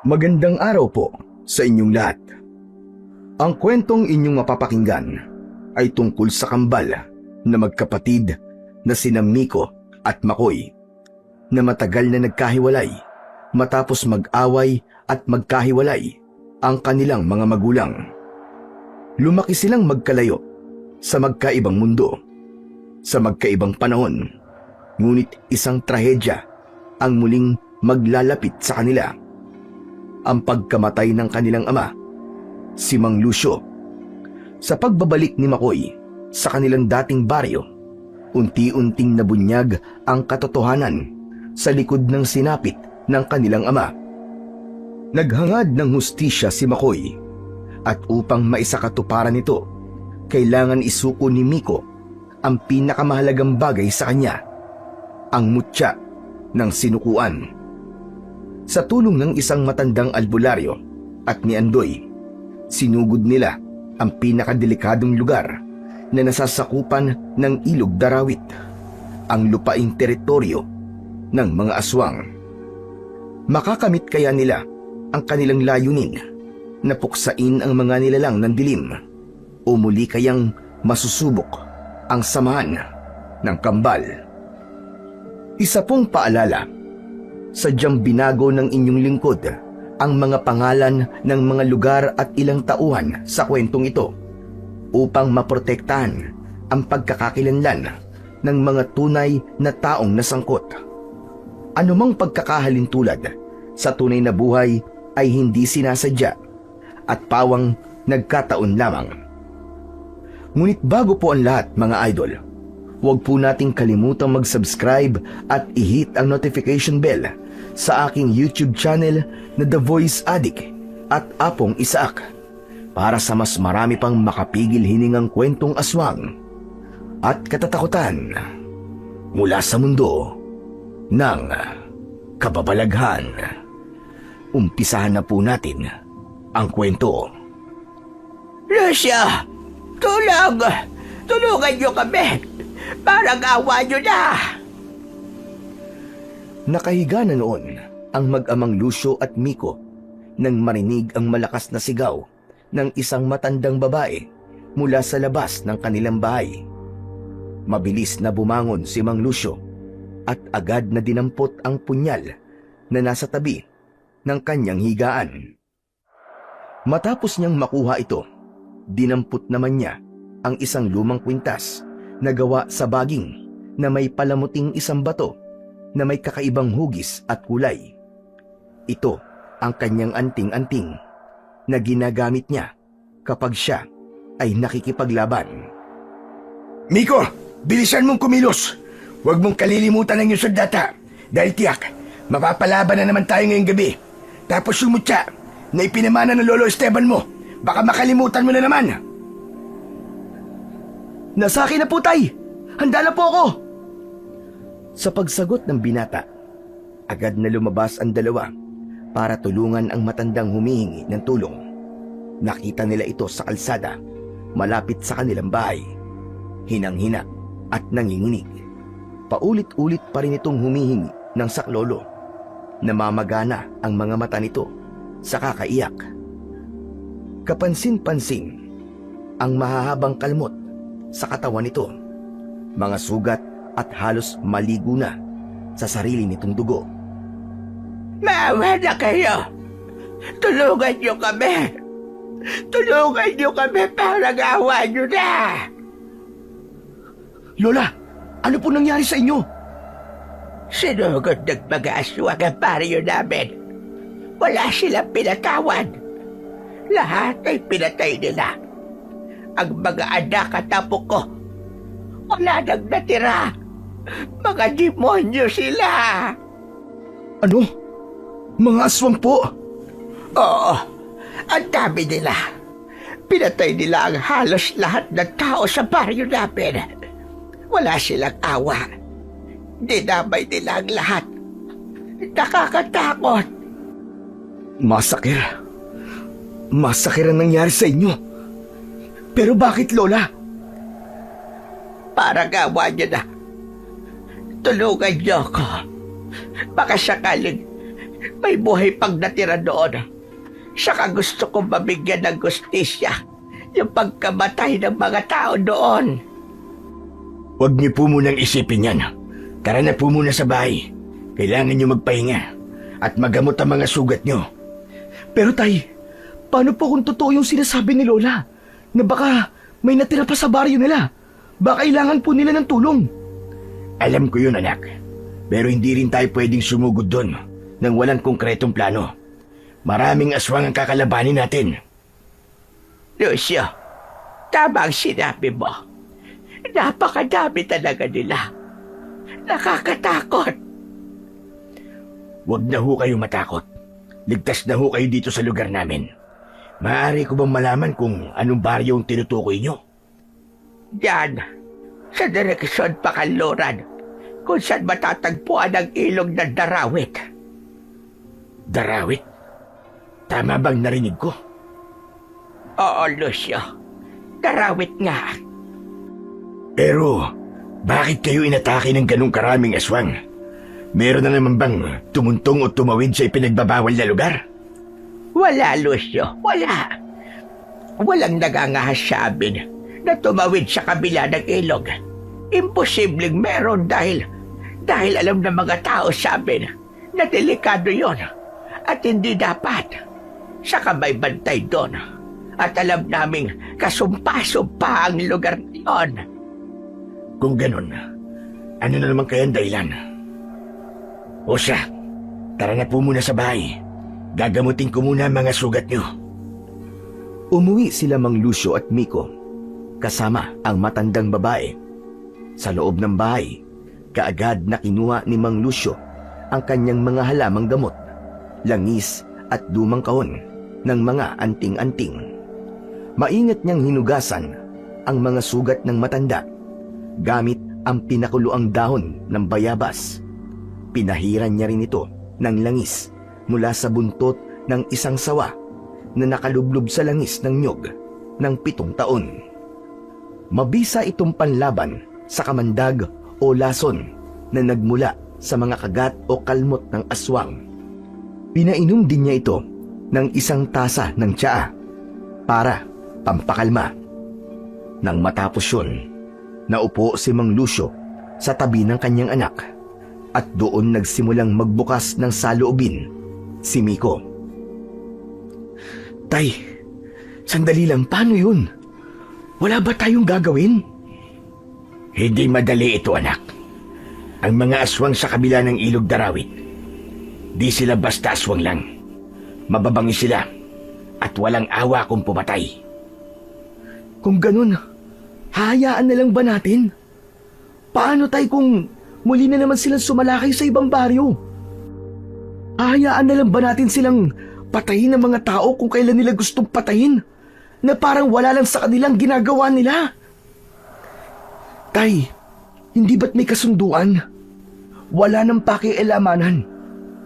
Magandang araw po sa inyong lahat. Ang kwentong inyong mapapakinggan ay tungkol sa kambal na magkapatid na sina Miko at Makoy na matagal na nagkahiwalay matapos mag-away at magkahiwalay ang kanilang mga magulang. Lumaki silang magkalayo sa magkaibang mundo, sa magkaibang panahon, ngunit isang trahedya ang muling maglalapit sa kanila. Ang pagkamatay ng kanilang ama, si Mang Lucio. Sa pagbabalik ni Makoy sa kanilang dating baryo, unti-unting nabunyag ang katotohanan sa likod ng sinapit ng kanilang ama. Naghangad ng hustisya si Makoy at upang maisakatuparan ito, kailangan isuko ni Miko ang pinakamahalagang bagay sa kanya, ang mutya ng sinukuan. Sa tulong ng isang matandang albularyo at ni Andoy, sinugod nila ang pinakadelikadong lugar na nasasakupan ng Ilog Darawit, ang lupaing teritoryo ng mga aswang. Makakamit kaya nila ang kanilang layunin na puksain ang mga nilalang ng dilim, o muli kayang masusubok ang samahan ng kambal? Isa pong paalala, sadyang binago ng inyong lingkod ang mga pangalan ng mga lugar at ilang tauhan sa kwentong ito upang maprotektahan ang pagkakakilanlan ng mga tunay na taong nasangkot. Anumang pagkakahalintulad sa tunay na buhay ay hindi sinasadya at pawang nagkataon lamang. Ngunit bago po ang lahat, mga idol, huwag po nating kalimutang mag-subscribe at i-hit ang notification bell sa aking YouTube channel na The Voice Addict at Apong Isaac para sa mas marami pang makapigil hiningang kwentong aswang at katatakutan mula sa mundo ng kababalaghan. Umpisahan na po natin ang kwento. Lucio! Tulong! Tulungan niyo kami! Parang awa niyo na! Nakahiga na noon ang mag-amang Lucio at Miko nang marinig ang malakas na sigaw ng isang matandang babae mula sa labas ng kanilang bahay. Mabilis na bumangon si Mang Lucio at agad na dinampot ang punyal na nasa tabi ng kanyang higaan. Matapos niyang makuha ito, dinampot naman niya ang isang lumang kwintas na gawa sa baging na may palamuting isang bato na may kakaibang hugis at kulay. Ito ang kanyang anting-anting na ginagamit niya kapag siya ay nakikipaglaban. Miko, bilisan mong kumilos. Huwag mong kalilimutan ang iyong sandata dahil tiyak, mapapalaban na naman tayo ngayong gabi. Tapos yung mutya na ipinamana ng Lolo Esteban mo, baka makalimutan mo na naman. Nasa akin na po, tay! Handa na po ako! Sa pagsagot ng binata, agad na lumabas ang dalawa para tulungan ang matandang humihingi ng tulong. Nakita nila ito sa kalsada, malapit sa kanilang bahay. Hinang-hina at nanginginig. Paulit-ulit pa rin itong humihingi ng saklolo. Namamagana ang mga mata nito sa kakaiyak. Kapansin-pansin ang mahahabang kalmot sa katawan nito, mga sugat at halos maligo na sa sarili nitong dugo. Maawa na kayo! Tulungan niyo kami! Tulungan niyo kami para awa niyo na! Lola, ano po nangyari sa inyo? Sinugod ng mga aswang ang baryo namin. Wala silang pinatawan. Lahat ay pinatay nila. Ang mga anak at apo ko, wala nang natira. Mga demonyo sila. Ano? Mga aswang po? Oo, ang dami nila. Pinatay nila ang halos lahat ng tao sa baryo namin. Wala silang awa. Dinamay nila ang lahat. Nakakatakot. Masakir. Masakir ang nangyari sa inyo. Pero bakit, Lola? Para gawa niyo na. Tulungan niyo ako. Baka sakaling may buhay pang natira doon. Saka gusto kong mabigyan ng gustisya yung pagkamatay ng mga tao doon. Huwag niyo po munang isipin yan. Tara na po muna sa bahay. Kailangan niyo magpahinga at magamot ang mga sugat niyo. Pero tay, paano po kung totoo yung sinasabi ni Lola? Na baka may natira pa sa baryo nila. Baka kailangan po nila ng tulong. Alam ko yun, anak. Pero hindi rin tayo pwedeng sumugod doon nang walang konkretong plano. Maraming aswang ang kakalabanin natin. Lucio, tama ang sinabi mo. Napakadami talaga nila. Nakakatakot. Huwag na ho kayo matakot. Ligtas na ho kayo dito sa lugar namin. Maaari ko bang malaman kung anong baryo ang tinutukoy nyo? Diyan, sa direksyon Pakanluran, kung saan matatagpuan ang ilog ng Darawit. Darawit? Tama bang narinig ko? Oo, Lucio. Darawit nga. Pero, bakit kayo inatake ng ganong karaming aswang? Meron na naman bang tumuntong o tumawid sa ipinagbabawal na lugar? Wala, Lucio. Wala. Walang nagangahas sa amin na tumawid sa kabila ng ilog. Imposibleng meron dahil alam ng mga tao sa amin na delikado yon at hindi dapat. Saka may bantay doon at alam naming kasumpa-sumpa ang lugar yon. Kung ganun, ano na naman kaya ang dahilan? O siya, tara na po muna sa bahay. Gagamutin ko muna ang mga sugat niyo. Umuwi sila Mang Lucio at Miko, kasama ang matandang babae. Sa loob ng bahay, kaagad na kinuha ni Mang Lucio ang kanyang mga halamang gamot, langis at lumang kahon ng mga anting-anting. Maingat niyang hinugasan ang mga sugat ng matanda gamit ang pinakuluang dahon ng bayabas. Pinahiran niya rin ito ng langis mula sa buntot ng isang sawa na nakalublob sa langis ng nyog ng 7 taon. Mabisa itong panlaban sa kamandag o lason na nagmula sa mga kagat o kalmot ng aswang. Pinainom din niya ito ng 1 tasa ng tsaa para pampakalma. Nang matapos yun, naupo si Mang Lucio sa tabi ng kanyang anak at doon nagsimulang magbukas ng saloobin si Miko. Tay, sandali lang, paano yun? Wala ba tayong gagawin? Hindi madali ito, anak. Ang mga aswang sa kabila ng ilog Darawit, di sila basta aswang lang. Mababangi sila at walang awa kung pumatay. Kung ganun, hayaan na lang ba natin? Paano tay kung muli na naman silang sumalakay sa ibang baryo? Hayaan na lang ba natin silang patayin ng mga tao kung kailan nila gustong patayin? Na parang wala lang sa kanilang ginagawa nila? Tay, hindi ba't may kasunduan? Wala nang pakialamanan.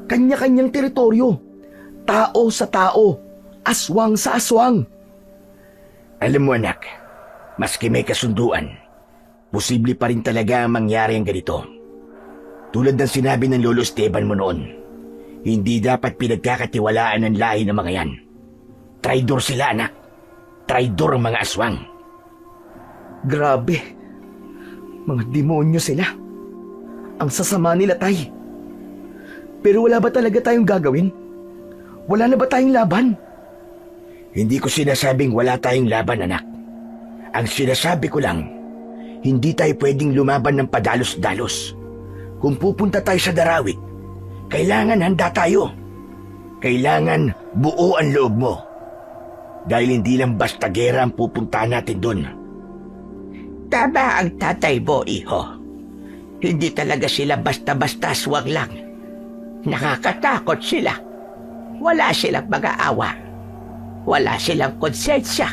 Kanya-kanyang teritoryo. Tao sa tao. Aswang sa aswang. Alam mo, anak, maski may kasunduan, posible pa rin talaga ang mangyari ang ganito. Tulad ng sinabi ng Lolo Esteban mo noon, hindi dapat pinagkakatiwalaan ng lahi ng mga yan. Traidor sila, anak. Traidor ang mga aswang. Grabe. Mga demonyo sila. Ang sasama nila, tay. Pero wala ba talaga tayong gagawin? Wala na ba tayong laban? Hindi ko sinasabing wala tayong laban, anak. Ang sinasabi ko lang, hindi tayo pwedeng lumaban ng padalos-dalos. Kung pupunta tayo sa Darawit, kailangan handa tayo. Kailangan buo ang loob mo. Dahil hindi lang basta gera ang pupuntahan natin doon. Tama ang tatay mo, iho. Hindi talaga sila basta-basta aswang lang. Nakakatakot sila. Wala silang mag-aawa. Wala silang konsensya.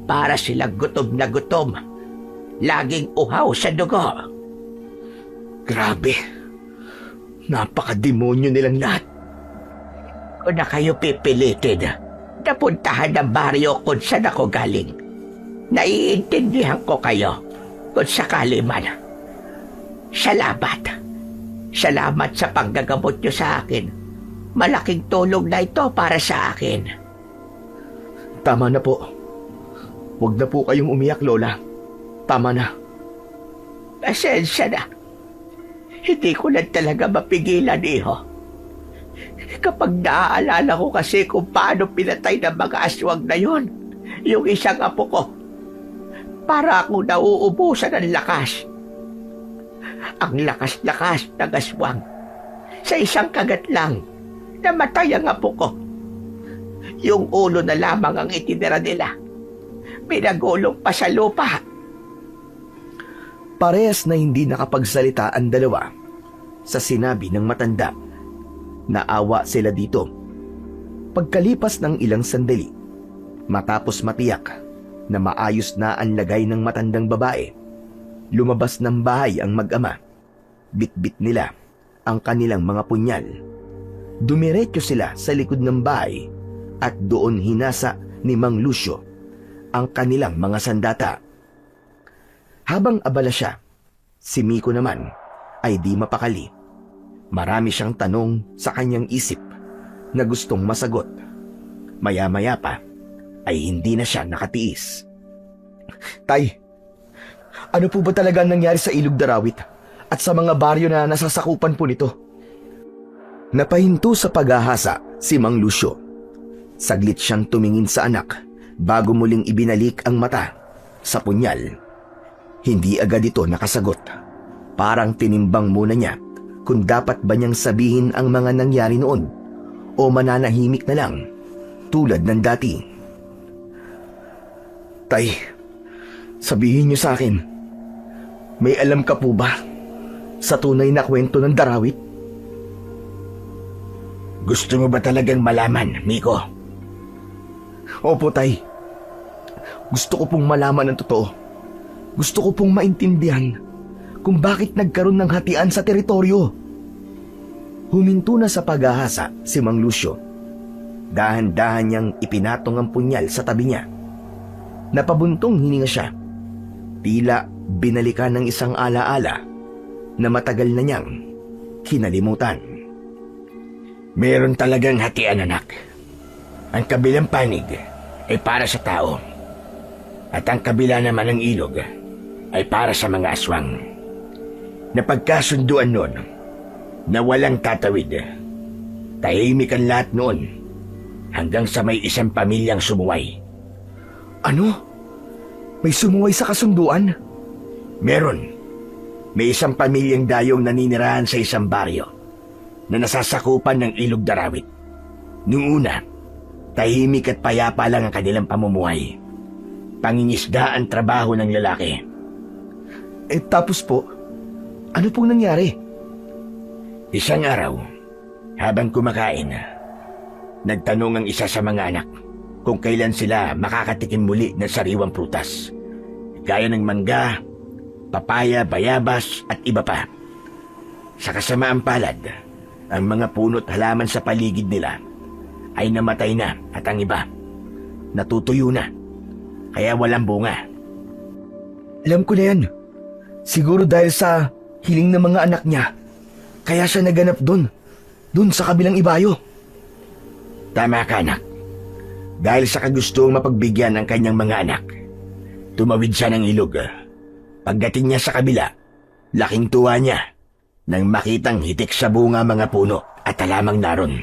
Para silang gutom na gutom. Laging uhaw sa dugo. Grabe. Napaka-demonyo nilang lahat. Kung na kayo pipilitin, napuntahan ng baryo kung saan ako galing. Naiintindihan ko kayo kung sakali man. Salamat. Salamat sa paggagamot niyo sa akin Malaking tulong na ito para sa akin. Tama na po. Huwag na po kayong umiyak, Lola. Tama na. Pasensya na. Hindi ko na talaga mapigilan, iho. Kapag naaalala ko kasi kung paano pinatay ng mga aswang na yon, yung isang apo ko, para akong nauubusan ng lakas. Ang lakas-lakas ng aswang. Sa isang kagat lang, namatay ang apo ko. Yung ulo na lamang ang itinira nila. Pinagulong pa sa lupa. Parehas na hindi nakapagsalita ang dalawa sa sinabi ng matanda. Naawa sila dito. Pagkalipas ng ilang sandali, matapos matiyak na maayos na ang lagay ng matandang babae, lumabas ng bahay ang mag-ama. Bitbit nila ang kanilang mga punyal. Dumiretso sila sa likod ng bahay at doon hinasa ni Mang Lucio ang kanilang mga sandata. Habang abala siya, si Miko naman ay di mapakali. Marami siyang tanong sa kanyang isip na gustong masagot. Maya-maya pa ay hindi na siya nakatiis. Tay, ano po ba talaga ang nangyari sa Ilog Darawit at sa mga baryo na nasasakupan po nito? Napahinto sa paghahasa si Mang Lucio. Saglit siyang tumingin sa anak bago muling ibinalik ang mata sa punyal. Hindi agad ito nakasagot. Parang tinimbang muna niya kung dapat ba niyang sabihin ang mga nangyari noon o mananahimik na lang tulad ng dati. Tay, sabihin niyo sa akin, may alam ka po ba sa tunay na kwento ng Darawit? Gusto mo ba talagang malaman, Miko? Opo, Tay. Gusto ko pong malaman ang totoo. Gusto ko pong maintindihan kung bakit nagkaroon ng hatian sa teritoryo. Huminto na sa paghahasa si Mang Lucio. Dahan-dahan niyang ipinatong ang punyal sa tabi niya. Napabuntong hininga siya. Tila binalikan ng isang alaala na matagal na niyang kinalimutan. Meron talagang hatian, anak. Ang kabilang panig ay para sa tao. At ang kabila naman ng ilog ay para sa mga aswang. Napagkasunduan noon na walang tatawid. Tahimik ang lahat noon hanggang sa may isang pamilyang sumuway. Ano? May sumuway sa kasunduan? Meron. May isang pamilyang dayong naninirahan sa isang baryo na nasasakupan ng Ilog Darawit. Noong una, tahimik at payapa lang ang kanilang pamumuhay. Pangingisda ang trabaho ng lalaki. Tapos po, ano pong nangyari? Isang araw, habang kumakain, nagtanong ang isa sa mga anak kung kailan sila makakatikim muli ng sariwang prutas, gaya ng mangga, papaya, bayabas at iba pa. Sa kasamaang palad, ang mga puno't halaman sa paligid nila ay namatay na at ang iba natutuyo na, kaya walang bunga. Alam ko na yan. Siguro dahil sa hiling ng mga anak niya, kaya siya naganap doon sa kabilang ibayo. Tama ka, anak. Dahil sa kagustuhang mapagbigyan ng kanyang mga anak, tumawid siya ng ilog. Pagdating niya sa kabila, laking tuwa niya nang makitang hitik sa bunga mga puno at halamang naron.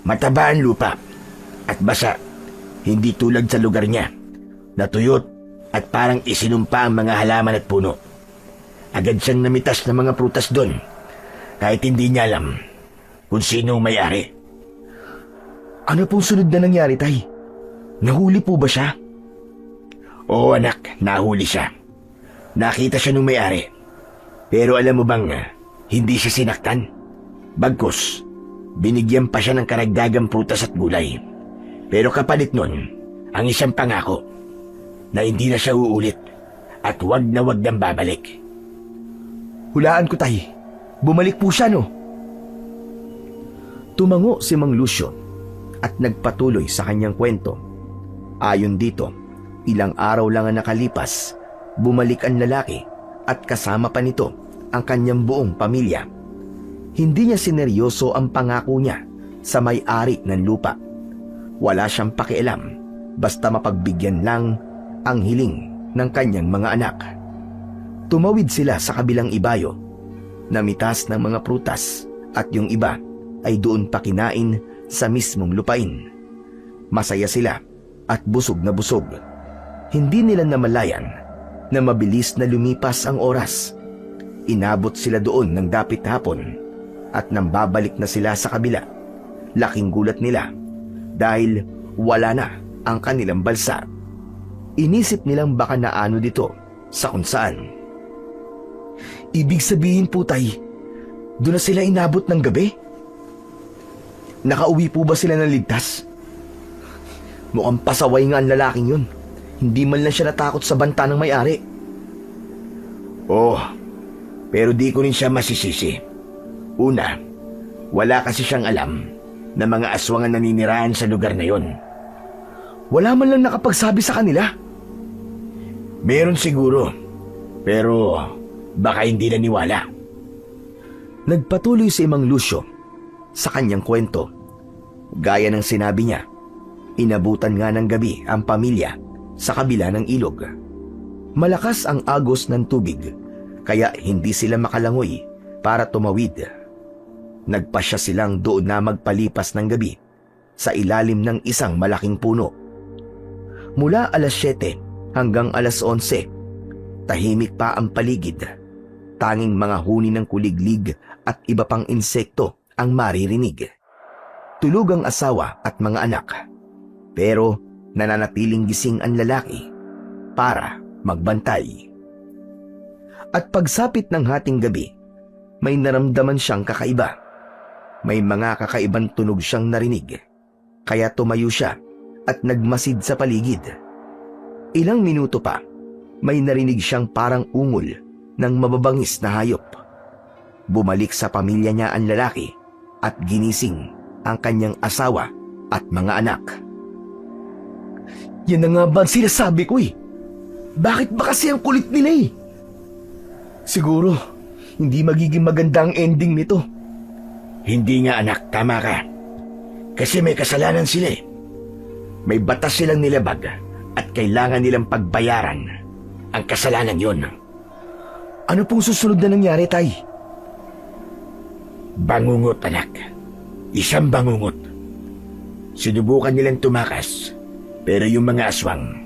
Mataba ang lupa at basa, hindi tulad sa lugar niya, natuyot at parang isinumpa ang mga halaman at puno. Agad siyang namitas ng mga prutas doon, kahit hindi niya alam kung sino ang may-ari. Ano pong sunod na nangyari, Tay? Nahuli po ba siya? Oo, anak, nahuli siya. Nakita siya ng may-ari. Pero alam mo bang hindi siya sinaktan? Bagkus, binigyan pa siya ng karagdagang prutas at gulay. Pero kapalit nun, ang isang pangako na hindi na siya uulit at wag na wag nang babalik. Hulaan ko, Tay. Bumalik po siya, no? Tumango si Mang Lucio at nagpatuloy sa kanyang kwento. Ayon dito, ilang araw lang ang nakalipas, bumalik ang lalaki at kasama pa nito ang kanyang buong pamilya. Hindi niya sineryoso ang pangako niya sa may-ari ng lupa. Wala siyang pakialam, basta mapagbigyan lang ang hiling ng kanyang mga anak. Tumawid sila sa kabilang ibayo, namitas ng mga prutas at yung iba ay doon pa kinain sa mismong lupain. Masaya sila at busog na busog. Hindi nila namalayan na mabilis na lumipas ang oras. Inabot sila doon ng dapit hapon at nang babalik na sila sa kabila, laking gulat nila dahil wala na ang kanilang balsa. Inisip nilang baka naano dito sa kung saan. Ibig sabihin po, Tay, doon na sila inabot ng gabi? Nakauwi po ba sila ng ligtas? Mukhang pasaway nga ang lalaking yun. Hindi man lang siya natakot sa banta ng may-ari. Oo, pero di ko rin siya masisisi. Una, wala kasi siyang alam na mga aswang ang naninirahan sa lugar na yon. Wala man lang nakapagsabi sa kanila. Meron siguro, pero baka hindi naniwala. Nagpatuloy si Mang Lucio sa kanyang kwento. Gaya ng sinabi niya, inabutan nga ng gabi ang pamilya sa kabila ng ilog. Malakas ang agos ng tubig, kaya hindi sila makalangoy para tumawid. Nagpasya silang doon na magpalipas ng gabi sa ilalim ng isang malaking puno. Mula alas 7 hanggang alas 11, tahimik pa ang paligid. Tanging mga huni ng kuliglig at iba pang insekto ang maririnig. Tulog ang asawa at mga anak, pero nananatiling gising ang lalaki para magbantay. At pagsapit ng hating gabi, may naramdaman siyang kakaiba. May mga kakaibang tunog siyang narinig, kaya tumayo siya at nagmasid sa paligid. Ilang minuto pa, may narinig siyang parang ungol ng mababangis na hayop. Bumalik sa pamilya niya ang lalaki at ginising ang kanyang asawa at mga anak. Yan na nga ba ang sinasabi ko eh. Bakit ba kasi ang kulit nila eh? Siguro, hindi magiging maganda ang ending nito. Hindi nga anak, tama ka. Kasi may kasalanan sila eh. May batas silang nilabag at kailangan nilang pagbayaran ang kasalanan yun. Ano pong susunod na nangyari, Tay? Bangungot, anak. Isang bangungot. Sinubukan nilang tumakas, pero yung mga aswang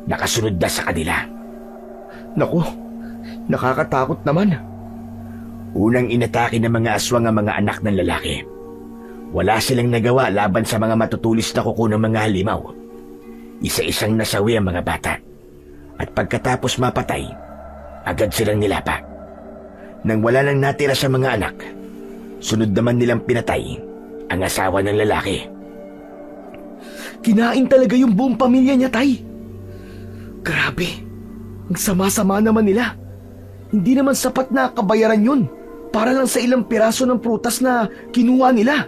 nakasunod na sa kanila. Naku, nakakatakot naman. Unang inatake ng mga aswang ang mga anak ng lalaki. Wala silang nagawa laban sa mga matutulis na kuko ng mga halimaw. Isa-isang nasawi ang mga bata. At pagkatapos mapatay, agad silang nilapa. Nang wala nang natira sa mga anak, sunod naman nilang pinatay ang asawa ng lalaki. Kinain talaga yung buong pamilya niya, Tay. Grabe, ang sama-sama naman nila. Hindi naman sapat na kabayaran yun para lang sa ilang piraso ng prutas na kinuha nila.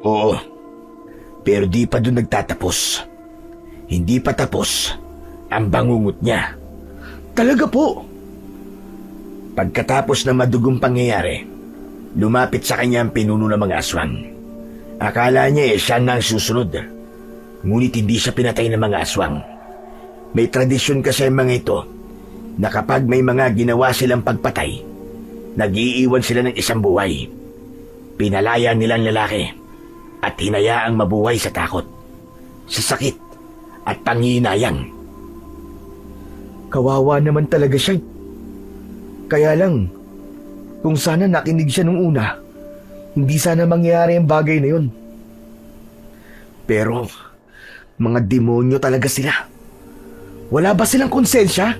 Oo, pero di pa doon nagtatapos. Hindi pa tapos ang bangungot niya. Talaga po? Pagkatapos ng madugong pangyayari, lumapit sa kanya ang pinuno ng mga aswang. Akala niya siya na ang susunod. Ngunit hindi siya pinatay ng mga aswang. May tradisyon kasi ang mga ito na kapag may mga ginawa silang pagpatay, nag-iiwan sila ng isang buhay. Pinalaya nilang lalaki at hinayaang mabuhay sa takot, sa sakit at panghihinayang. Kawawa naman talaga siya. Kaya lang, kung sana nakinig siya nung una, hindi sana mangyari ang bagay na yun. Pero, mga demonyo talaga sila. Wala ba silang konsensya?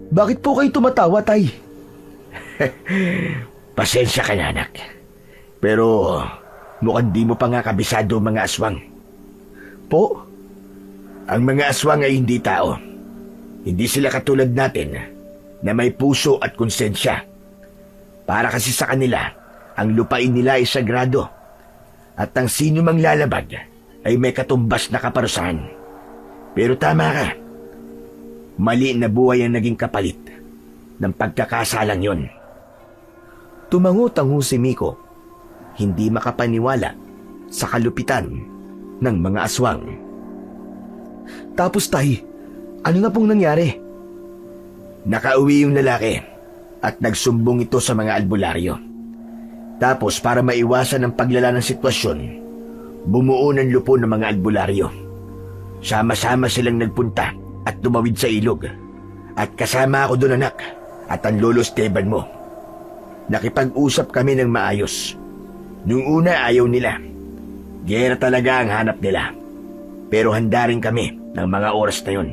Bakit po kayo tumatawa, Tay? Pasensya ka na, anak. Pero mukhang di mo pa nga kabisado ang mga aswang. Po? Ang mga aswang ay hindi tao. Hindi sila katulad natin na may puso at konsensya. Para kasi sa kanila, ang lupain nila ay sagrado. At ang sino mang lalabag ay may katumbas na kaparusahan. Pero tama ka. Mali na buhay ang naging kapalit ng pagkakasalang yon. Tumango-tango si Miko, hindi makapaniwala sa kalupitan ng mga aswang. Tapos tay, ano na pong nangyari? Nakauwi yung lalaki at nagsumbong ito sa mga albularyo. Tapos para maiwasan ang paglala ng sitwasyon, bumuo ng lupo ng mga albularyo. Sama-sama silang nagpunta at tumawid sa ilog. At kasama ako doon, anak, at ang lolo Esteban mo. Nakipag-usap kami ng maayos. Nung una ayaw nila. Gera talaga ang hanap nila. Pero handa rin kami ng mga oras na yun.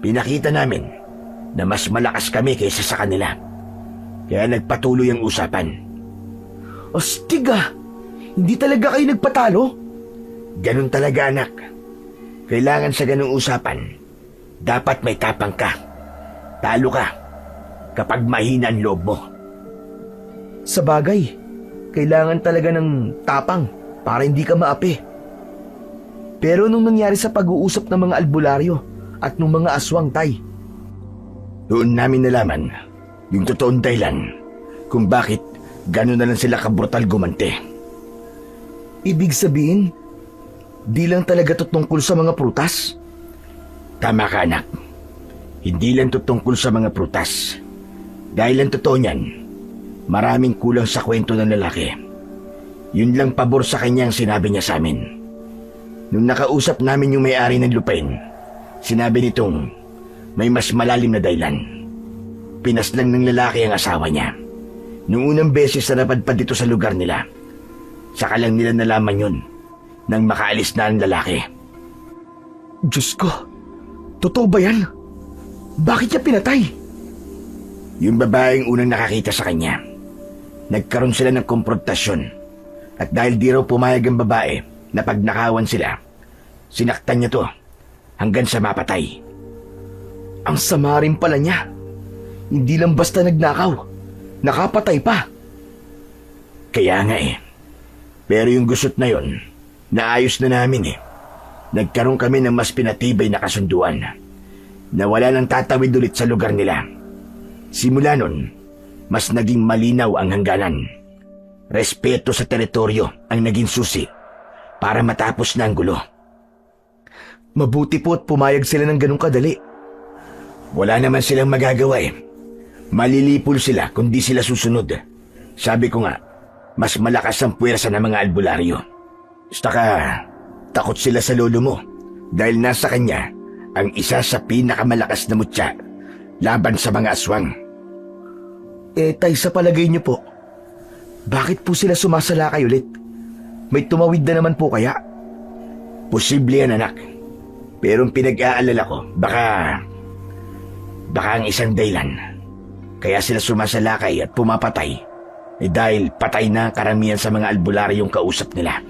Pinakita namin na mas malakas kami kaysa sa kanila. Kaya nagpatuloy ang usapan. Astig ah! Hindi talaga kayo nagpatalo? Ganun talaga, anak. Kailangan sa ganung usapan, dapat may tapang ka. Talo ka kapag mahina ang loob mo. Sa bagay, kailangan talaga ng tapang para hindi ka maapi. Pero nung nangyari sa pag-uusap ng mga albularyo at ng mga aswang, tay, doon namin nalaman yung totoong dahilan kung bakit gano'n na lang sila kabrutal gumante. ibig sabihin, di lang talaga to tungkol sa mga prutas? Tama ka, anak. Hindi lang to tungkol sa mga prutas. Dahil ang totoo niyan, maraming kulang sa kwento ng lalaki. Yun lang pabor sa kanya ang sinabi niya sa amin. Nung nakausap namin yung may-ari ng lupain, sinabi nitong may mas malalim na dahilan. Pinaslang ng lalaki ang asawa niya. Nung unang beses na napadpad dito sa lugar nila, saka lang nila nalaman yun nang makaalis na ang lalaki. Diyos ko, totoo ba yan? Bakit niya pinatay? Yung babaeng unang nakakita sa kanya, nagkaroon sila ng komprontasyon. At dahil di raw pumayag ang babae na pagnakawan sila, sinaktan niya to hanggang sa mapatay. Ang sama rin pala niya. Hindi lang basta nagnakaw, nakapatay pa. Kaya nga eh. Pero yung gusot na yon, naayos na namin eh. Nagkaroon kami ng mas pinatibay na kasunduan na wala nang tatawid ulit sa lugar nila. Simula nun, mas naging malinaw ang hangganan. Respeto sa teritoryo ang naging susi para matapos na ang gulo. Mabuti po at pumayag sila ng ganong kadali. Wala naman silang magagawa eh. Malilipol sila kung di sila susunod. Sabi ko nga, mas malakas ang puwersa ng mga albularyo. Saka, takot sila sa lolo mo dahil nasa kanya ang isa sa pinakamalakas na mutya laban sa mga aswang. Tay, sa palagay niyo po, bakit po sila sumasalakay ulit? May tumawid na naman po kaya? Posible yan, anak. Pero ang pinag-aalala ko, baka ang isang dahilan kaya sila sumasalakay at pumapatay dahil patay na karamihan sa mga albularyong kausap nila.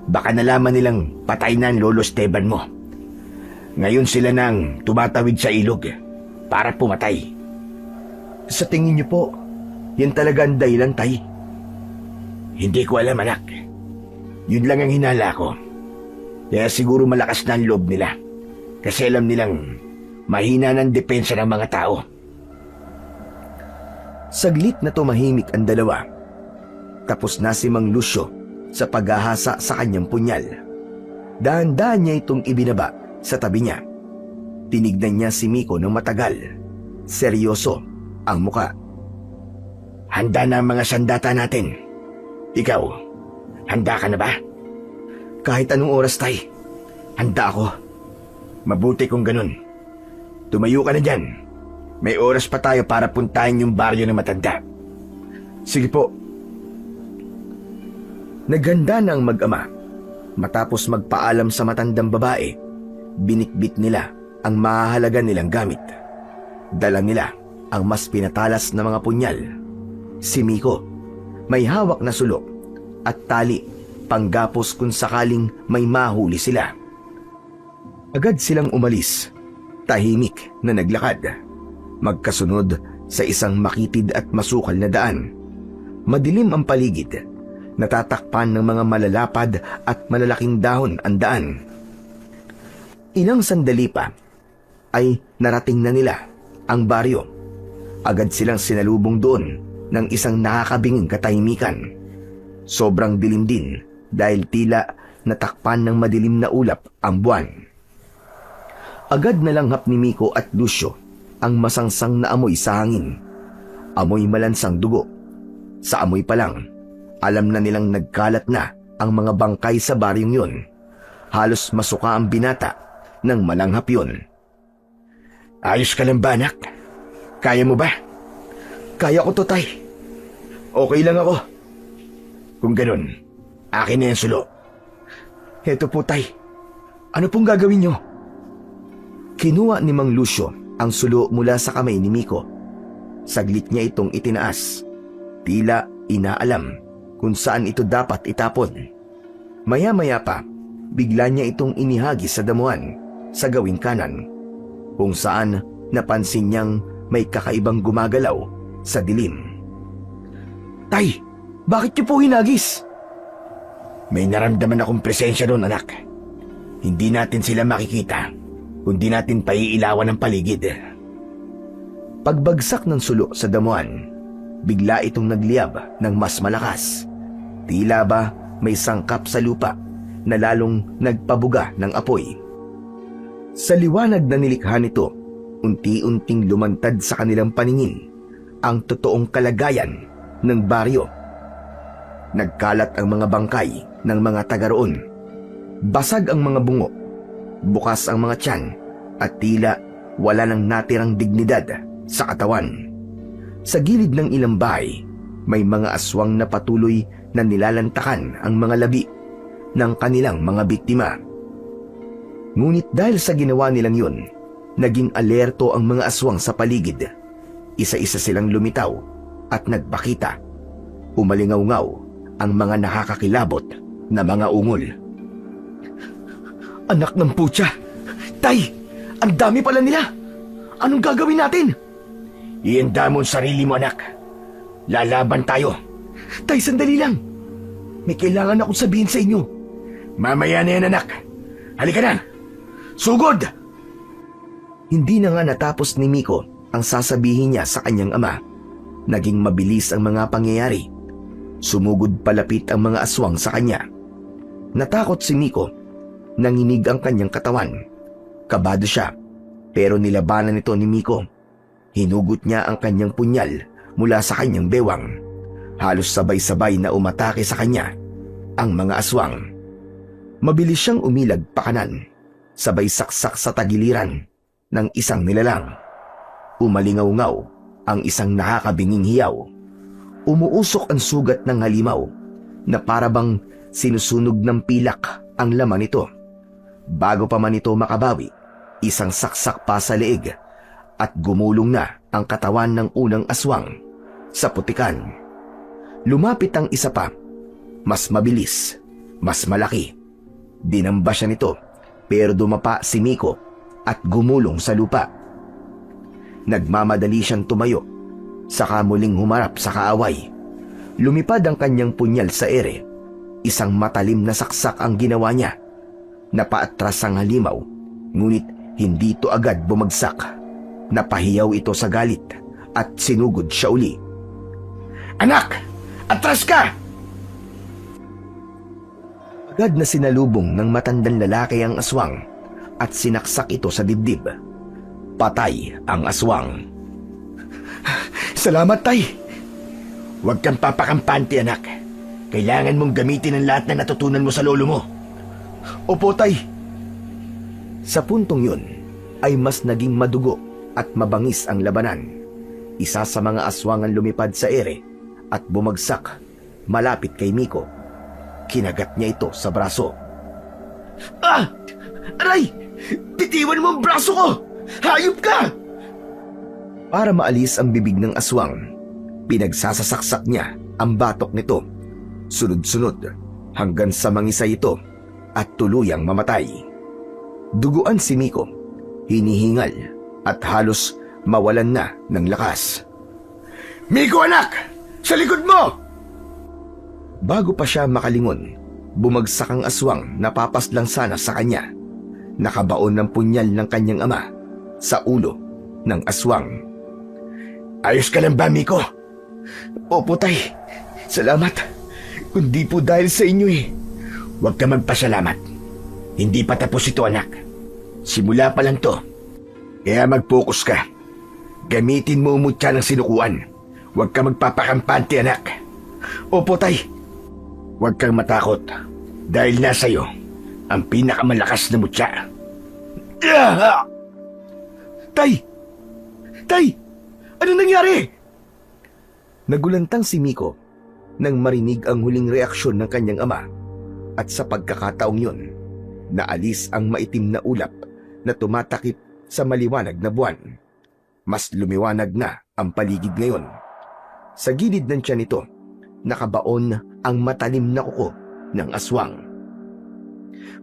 Baka nalaman nilang patay na ang lolo Esteban mo. Ngayon sila nang tumatawid sa ilog para pumatay. Sa tingin niyo po, yan talaga ang dahilan, tay? Hindi ko alam, anak. Yun lang ang hinala ko. Kaya siguro malakas na ang loob nila. Kasi alam nilang mahina ng depensa ng mga tao. Saglit na tumahimik ang dalawa. Tapos na si Mang Lucio sa paghahasa sa kanyang punyal. Dahan-dahan niya itong ibinaba sa tabi niya. Tinignan niya si Miko ng matagal. Seryoso ang muka. Handa na ang mga sandata natin. Ikaw, handa ka na ba? Kahit anong oras, tay. Handa ako. Mabuti kung ganun. Tumayo ka na dyan. May oras pa tayo para puntahan yung baryo ng matanda. Sige po. Naghanda na ang mag-ama. Matapos magpaalam sa matandang babae, binitbit nila ang mahahalaga nilang gamit. Dala nila ang mas pinatalas na mga punyal. Si Miko, may hawak na sulok at tali panggapos kung sakaling may mahuli sila. Agad silang umalis, tahimik na naglakad, magkasunod sa isang makitid at masukal na daan. Madilim ang paligid, natatakpan ng mga malalapad at malalaking dahon ang daan. Ilang sandali pa ay narating na nila ang baryo. Agad silang sinalubong doon ng isang nakakabinging katahimikan. Sobrang dilim din dahil tila natakpan ng madilim na ulap ang buwan. Agad nalanghap ni Miko at Lucio ang masangsang na amoy sa hangin. Amoy malansang dugo. Sa amoy pa lang, alam na nilang nagkalat na ang mga bangkay sa baryong yun. Halos masuka ang binata nang malanghap yun. Ayos ka lang ba, anak? Kaya mo ba? Kaya ko to, Tay. Okay lang ako. Kung ganun, akin na yung sulo. Heto po, Tay. Ano pong gagawin nyo? Kinuha ni Mang Lucio ang sulo mula sa kamay ni Miko. Saglit niya itong itinaas. Tila inaalam kung saan ito dapat itapon. Maya-maya pa, bigla niya itong inihagis sa damuhan sa gawing kanan, kung saan napansin niyang may kakaibang gumagalaw sa dilim. Tay, bakit niyo po hinagis? May naramdaman akong presensya doon, anak. Hindi natin sila makikita, kundi natin paiilawan ang paligid. Pagbagsak ng sulo sa damuhan, bigla itong nagliyab ng mas malakas. Tila ba may sangkap sa lupa na lalong nagpabuga ng apoy. Sa liwanag na nilikha nito, unti-unting lumantad sa kanilang paningin ang totoong kalagayan ng baryo. Nagkalat ang mga bangkay ng mga taga roon. Basag ang mga bungo, bukas ang mga tiyan, at tila wala nang natirang dignidad sa katawan. Sa gilid ng ilang bahay, may mga aswang na patuloy na nilalantakan ang mga labi ng kanilang mga biktima. Ngunit dahil sa ginawa nilang yun, naging alerto ang mga aswang sa paligid. Isa-isa silang lumitaw at nagpakita. Umalingaw-ngaw ang mga nakakakilabot na mga ungol. Anak ng putya! Tay, ang dami pala nila! Anong gagawin natin? Ihanda mo ang sarili mo, anak. Lalaban tayo. Tay, sandali lang. May kailangan akong sabihin sa inyo. Mamaya na yan, anak. Halika na. Sugod! Hindi na nga natapos ni Miko ang sasabihin niya sa kanyang ama. Naging mabilis ang mga pangyayari. Sumugod palapit ang mga aswang sa kanya. Natakot si Miko. Nanginig ang kanyang katawan. Kabado siya, pero nilabanan ito ni Miko. Hinugot niya ang kanyang punyal mula sa kanyang bewang. Halos sabay-sabay na umatake sa kanya ang mga aswang. Mabilis siyang umilag pakanan, sabay saksak sa tagiliran ng isang nilalang. Umalingaw-ngaw ang isang nakakabinging hiyaw. Umuusok ang sugat ng halimaw na parabang sinusunog ng pilak ang laman nito. Bago pa man ito makabawi, isang saksak pa sa leeg at gumulong na ang katawan ng unang aswang sa putikan. Lumapit ang isa pa, mas mabilis, mas malaki. Dinamba siya nito, pero dumapa si Miko at gumulong sa lupa. Nagmamadali siyang tumayo, saka muling humarap sa kaaway. Lumipad ang kanyang punyal sa ere. Isang matalim na saksak ang ginawa niya. Napaatras ang halimaw, ngunit hindi ito agad bumagsak. Napahiyaw ito sa galit at sinugod siya uli. Anak! Atras ka! Agad na sinalubong ng matandang lalaki ang aswang at sinaksak ito sa dibdib. Patay ang aswang. Salamat, Tay. Huwag kang papakampante, anak. Kailangan mong gamitin ang lahat na natutunan mo sa lolo mo. Opo, Tay. Sa puntong yun ay mas naging madugo at mabangis ang labanan. Isa sa mga aswang ang lumipad sa ere at bumagsak malapit kay Miko. Kinagat niya ito sa braso. Ah! Aray! Bitiwan mo ang braso ko! Hayop ka! Para maalis ang bibig ng aswang, pinagsasasaksak niya ang batok nito. Sunod-sunod hanggang sa mangisay ito at tuluyang mamatay. Duguan si Miko, hinihingal at halos mawalan na ng lakas. Miko, anak! Sa likod mo! Bago pa siya makalingon, bumagsak ang aswang na papaslang sana sa kanya. Nakabaon ng punyal ng kanyang ama sa ulo ng aswang. Ayos ka lang ba, Miko? Opo, tay. Salamat. Kundi po dahil sa inyo eh. Huwag ka magpasalamat. Hindi pa tapos ito, anak. Simula pa lang to. Kaya mag-focus ka. Gamitin mo umutya ng sinukuan. Huwag ka magpapakampante, anak. Opo, tay. Huwag kang matakot. Dahil nasa iyo ang pinakamalakas na mutya. Tay! Tay! Ano nangyari? Nagulantang si Miko nang marinig ang huling reaksyon ng kanyang ama at sa pagkakataong yun, naalis ang maitim na ulap na tumatakip sa maliwanag na buwan. Mas lumiwanag na ang paligid ngayon. Sa gilid ng tiyan nito, nakabaon ang matalim na kuko ng aswang.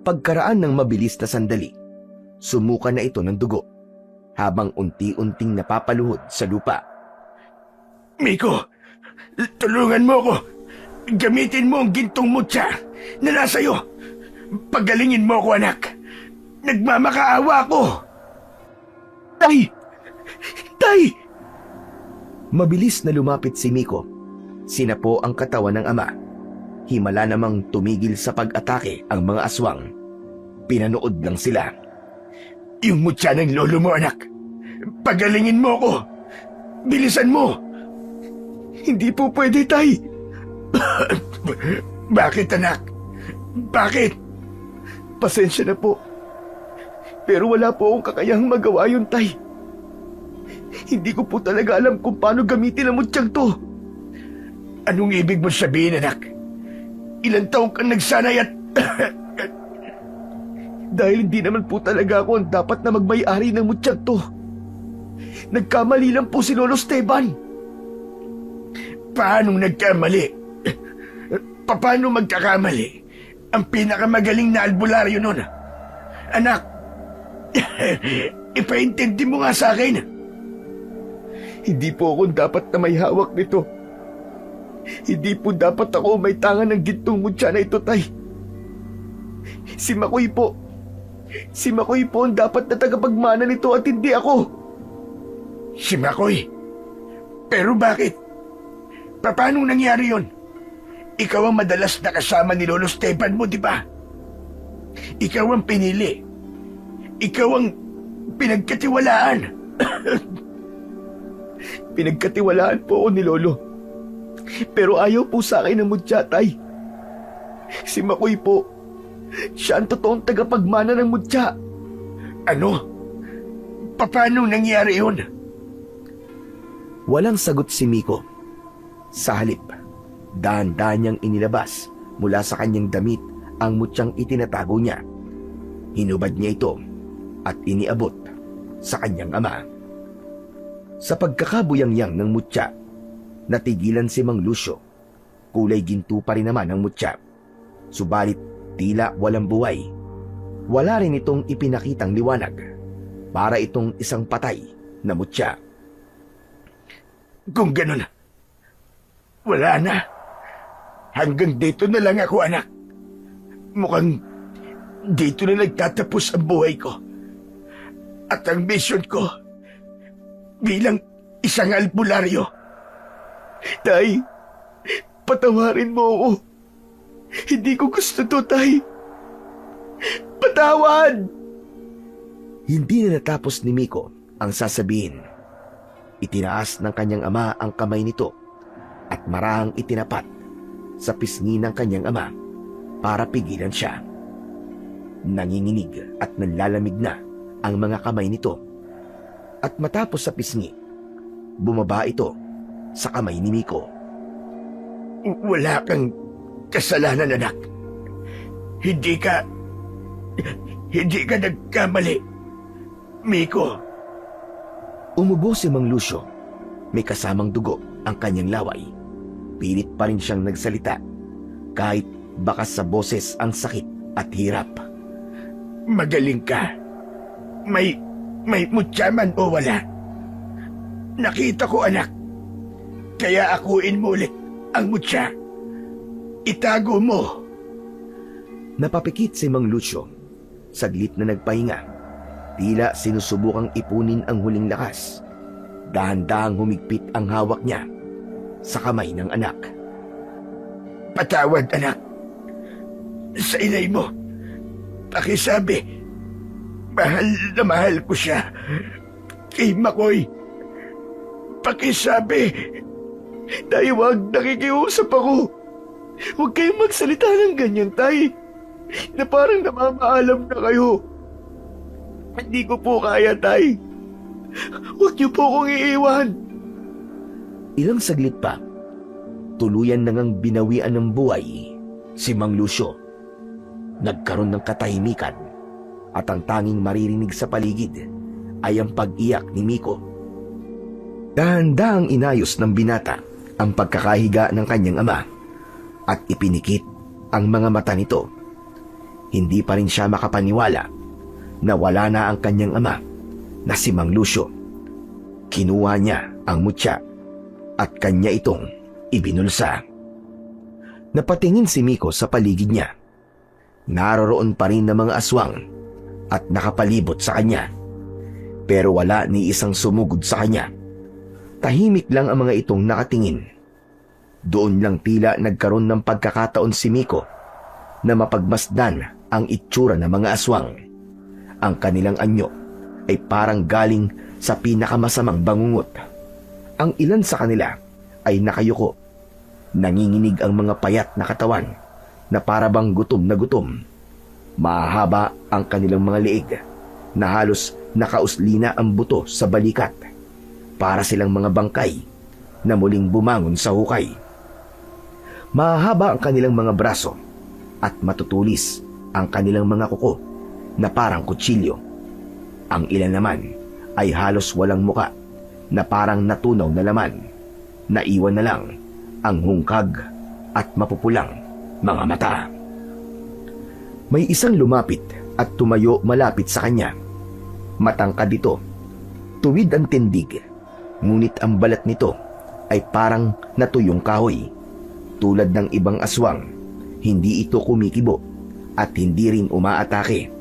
Pagkaraan ng mabilis na sandali, sumuka na ito ng dugo habang unti-unting napapaluhod sa lupa. Miko, tulungan mo ako. Gamitin mo ang gintong mutya na nasa iyo. Pagalingin mo ako, anak. Nagmamakaawa ako. Tay! Tay! Mabilis na lumapit si Miko. Sinapo ang katawan ng ama. Himala namang tumigil sa pag-atake ang mga aswang. Pinanood lang sila. Yung mutya ng lolo mo, anak. Pagalingin mo ako. Bilisan mo. Hindi po pwede, tay. Bakit, anak? Bakit? Pasensya na po. Pero wala po akong kakayahang magawa yun, tay. Hindi ko po talaga alam kung paano gamitin ang mutyang to. Anong ibig mo sabihin, anak? Ilang taong kang nagsanay at... Dahil hindi naman po talaga ako ang dapat na magmay-ari ng mutyang to. Nagkamali lang po si Lolo Esteban. Paano nagkamali? Paano magkakamali ang pinakamagaling na albularyo nun? Anak, ipaintindi mo nga sa akin. Hindi po ako dapat na may hawak nito. Hindi po dapat ako may tangan ng gintong mutya na ito, tay. Si Makoy po. Si Makoy po ang dapat na tagapagmana nito at hindi ako. Si Makoy? Pero bakit? Paano nangyari yon? Ikaw ang madalas na kasama ni Lolo Esteban mo, di ba? Ikaw ang pinili. Ikaw ang pinagkatiwalaan. Pinagkatiwalaan po ako ni Lolo. Pero ayaw po sa akin ng mutya, tay. Si Makoy po. Siya ang totoong tagapagmana ng mutya. Ano? Paano nangyari yun? Walang sagot si Miko. Sa halip, dahan-dahan niyang inilabas mula sa kanyang damit ang mutyang itinatago niya. Hinubad niya ito at iniabot sa kanyang ama. Sa pagkakabuyangyang ng mutya, natigilan si Mang Lucio. Kulay ginto pa rin naman ang mutya. Subalit tila walang buhay. Wala rin itong ipinakitang liwanag. Para itong isang patay na mutya. Kung ganun, wala na. Hanggang dito na lang ako, anak. Mukhang dito na nagtatapos ang buhay ko. At ang mission ko bilang isang albularyo. Tay, patawarin mo ako. Hindi ko gusto to, tay. Patawad! Hindi na natapos ni Miko ang sasabihin. Itinaas ng kanyang ama ang kamay nito at marahang itinapat sa pisngi ng kanyang ama para pigilan siya. Nanginginig at nanlalamig na ang mga kamay nito. At matapos sa pisngi, bumaba ito sa kamay ni Miko. Wala kang kasalanan, anak. Hindi ka nagkamali, Miko. Umubo si Mang Lucio. May kasamang dugo ang kanyang laway. Pilit pa rin siyang nagsalita kahit bakas sa boses ang sakit at hirap. Magaling ka. May mutya man o wala. Nakita ko, anak. Kaya akuin mo ulit ang mutya. Itago mo. Napapikit si Mang Lucio. Saglit na nagpahinga. Tila sinusubukang ipunin ang huling lakas. Dahan-dahang humigpit ang hawak niya. sa kamay ng anak. Patawad, anak. Sa inay mo, pakisabi, mahal na mahal ko siya. Kay Makoy, pakisabi, Tay, wag, nakikiusap ako. Huwag kayong magsalita ng ganyan, Tay. Na parang namamaalam na kayo. Hindi ko po kaya, Tay. Huwag niyo po akong iiwan. Ilang saglit pa, tuluyan na ngang binawian ng buhay si Mang Lucio. Nagkaroon ng katahimikan at ang tanging maririnig sa paligid ay ang pag-iyak ni Miko. Dahan-dahang inayos ng binata ang pagkakahiga ng kanyang ama at ipinikit ang mga mata nito. Hindi pa rin siya makapaniwala na wala na ang kanyang ama na si Mang Lucio. Kinuha niya ang mutya at kanya itong ibinulsa. Napatingin si Miko sa paligid niya. Naroroon pa rin na mga aswang at nakapalibot sa kanya. Pero wala ni isang sumugod sa kanya. Tahimik lang ang mga itong nakatingin. Doon lang tila nagkaroon ng pagkakataon si Miko na mapagmasdan ang itsura ng mga aswang. Ang kanilang anyo ay parang galing sa pinakamasamang bangungot. Ang ilan sa kanila ay nakayuko. Nanginginig ang mga payat na katawan na para bang gutom na gutom. Mahaba ang kanilang mga leeg na halos nakauslina ang buto sa balikat. Para silang mga bangkay na muling bumangon sa hukay. Mahaba ang kanilang mga braso at matutulis ang kanilang mga kuko na parang kutsilyo. Ang ilan naman ay halos walang muka na parang natunaw na laman. Naiwan na lang ang hungkag at mapupulang mga mata. May isang lumapit at tumayo malapit sa kanya. Matangkad ito, tuwid ang tindig, ngunit ang balat nito ay parang natuyong kahoy. Tulad ng ibang aswang, hindi ito kumikibo at hindi rin umaatake.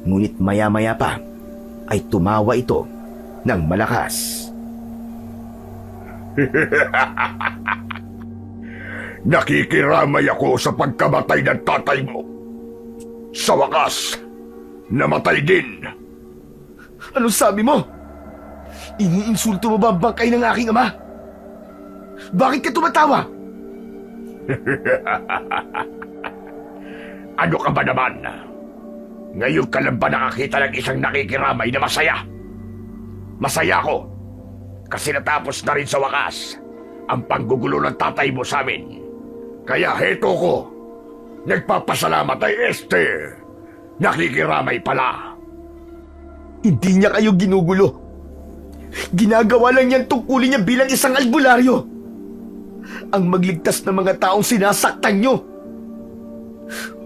Ngunit maya-maya pa ay tumawa ito ng malakas. nakikiramay ako sa pagkamatay ng tatay mo. Sa wakas, namatay din. Anong sabi mo? Iniinsulto mo ba ang bangkay ng aking ama? Bakit ka tumatawa? Ano ka ba naman? Ngayon ka lang ba nakakita ng isang nakikiramay na masaya? Masaya ako kasi natapos na rin sa wakas ang panggugulo ng tatay mo sa amin. Kaya heto ko, nagpapasalamat ay nakikiramay pala. Hindi niya kayo ginugulo. Ginagawa lang niyang tungkulin niya bilang isang albularyo. Ang magligtas ng mga taong sinasaktan niyo.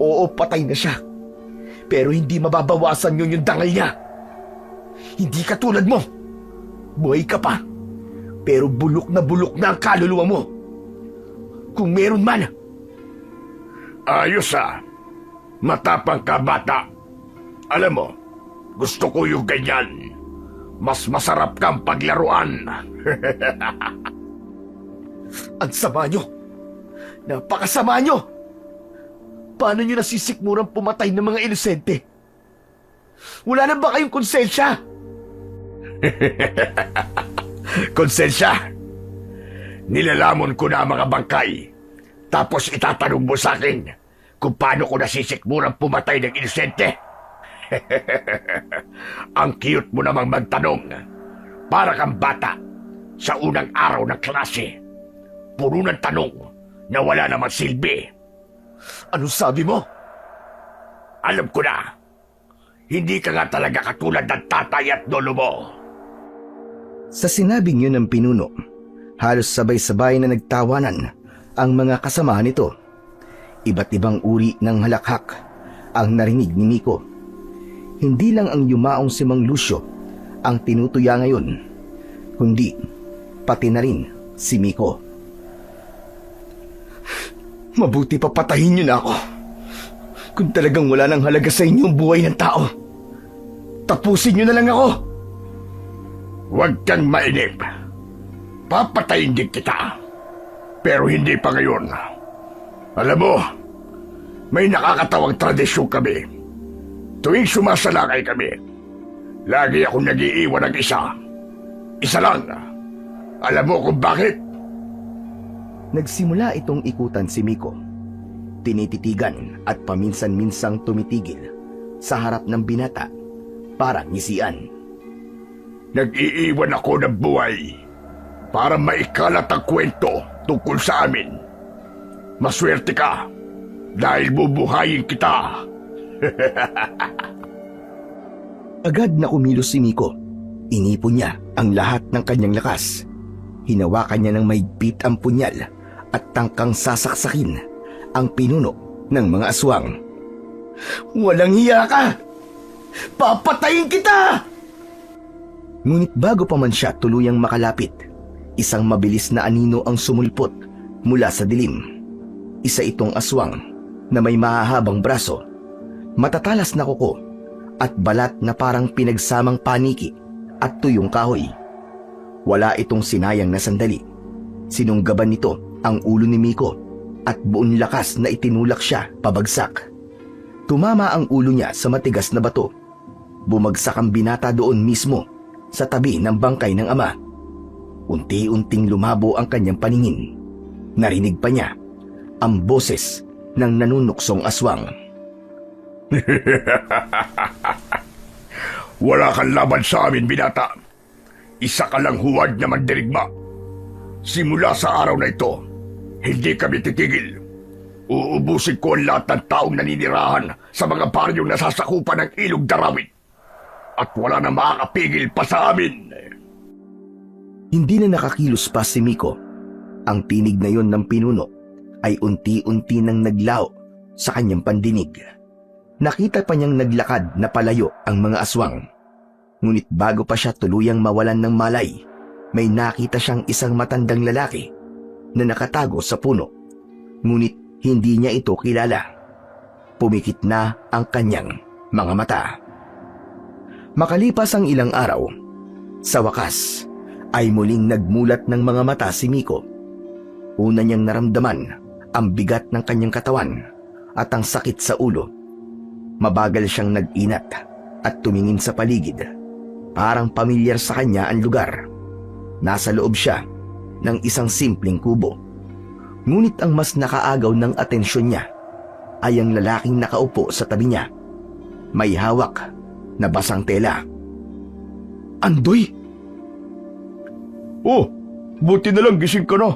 Oo, patay na siya. Pero hindi mababawasan yun yung dangal niya. Hindi katulad mo. Buhay ka pa. Pero bulok na ang kaluluwa mo. Kung meron man. Ayos matapang ka bata. Alam mo, gusto ko yung ganyan. Mas masarap kang paglaruan. Ang sama nyo. Napakasama nyo. Paano nyo nasisikmurang pumatay ng mga inosente? Wala na ba kayong konsensya? Konsensya? Nilalamon ko na ang mga bangkay. Tapos itatanong mo sa akin kung paano ko nasisikmurang pumatay ng inosente. Ang cute mo namang magtanong. Para kang bata sa unang araw ng klase. Puro ng tanong na wala namang silbi. Anong sabi mo? Alam ko na. Hindi ka nga talaga katulad ng tatay at lolo mo. Sa sinabing yun ng pinuno, halos sabay-sabay na nagtawanan ang mga kasamahan nito. Iba't ibang uri ng halakhak ang narinig ni Miko. Hindi lang ang yumaong si Mang Lucio ang tinutuya ngayon, kundi pati na rin si Miko. Mabuti pa patayin niyo na ako. Kung talagang wala nang halaga sa inyo ang buhay ng tao, tapusin niyo na lang ako. Huwag kang mainip. Papatayin din kita. Pero hindi pa ngayon. Alam mo, may nakakatawang tradisyon kami. Tuwing sumasalakay kami, lagi akong nag-iiwan ng isa. Isa lang. Alam mo kung bakit? Nagsimula itong ikutan si Miko. Tinititigan at paminsan-minsang tumitigil sa harap ng binata para ngisian. Nag-iiwan ako ng buhay para maikalat ang kwento tungkol sa amin. Maswerte ka dahil bubuhayin kita. Agad na kumilos si Miko. Inipon niya ang lahat ng kanyang lakas. Hinawakan niya ng mahigpit ang punyal at tangkang sasaksakin ang pinuno ng mga aswang. Walang hiya ka! Papatayin kita! Ngunit bago pa man siya tuluyang makalapit, isang mabilis na anino ang sumulpot mula sa dilim. Isa itong aswang na may mahahabang braso, matatalas na kuko at balat na parang pinagsamang paniki at tuyong kahoy. Wala itong sinayang na sandali. Sinunggaban nito ang ulo ni Miko at buong lakas na itinulak siya pabagsak. Tumama ang ulo niya sa matigas na bato. Bumagsak ang binata doon mismo sa tabi ng bangkay ng ama. Unti-unting lumabo ang kanyang paningin. Narinig pa niya ang boses ng nanunuksong aswang. Wala kang laban sa amin, binata. Isa ka lang huwad na mandirigma. Simula sa araw na ito, hindi kami titigil. Uubusin ko ang lahat ng taong naninirahan sa mga baryong nasasakupan ng ilog Darawit. At wala na makakapigil pa sa amin. Hindi na nakakilos pa si Miko. Ang tinig na yon ng pinuno ay unti-unti nang naglao sa kanyang pandinig. Nakita pa niyang naglakad na palayo ang mga aswang. Ngunit bago pa siya tuluyang mawalan ng malay, may nakita siyang isang matandang lalaki na nakatago sa puno. Ngunit hindi niya ito kilala. Pumikit na ang kanyang mga mata. Makalipas ang ilang araw, sa wakas ay muling nagmulat ng mga mata si Miko. Una niyang naramdaman ang bigat ng kanyang katawan at ang sakit sa ulo. Mabagal siyang nag-inat at tumingin sa paligid. Parang pamilyar sa kanya ang lugar. Nasa loob siya ng isang simpleng kubo. Ngunit ang mas nakaagaw ng atensyon niya ay ang lalaking nakaupo sa tabi niya. May hawak na basang tela. Andoy! Oh, buti na lang gising ka na.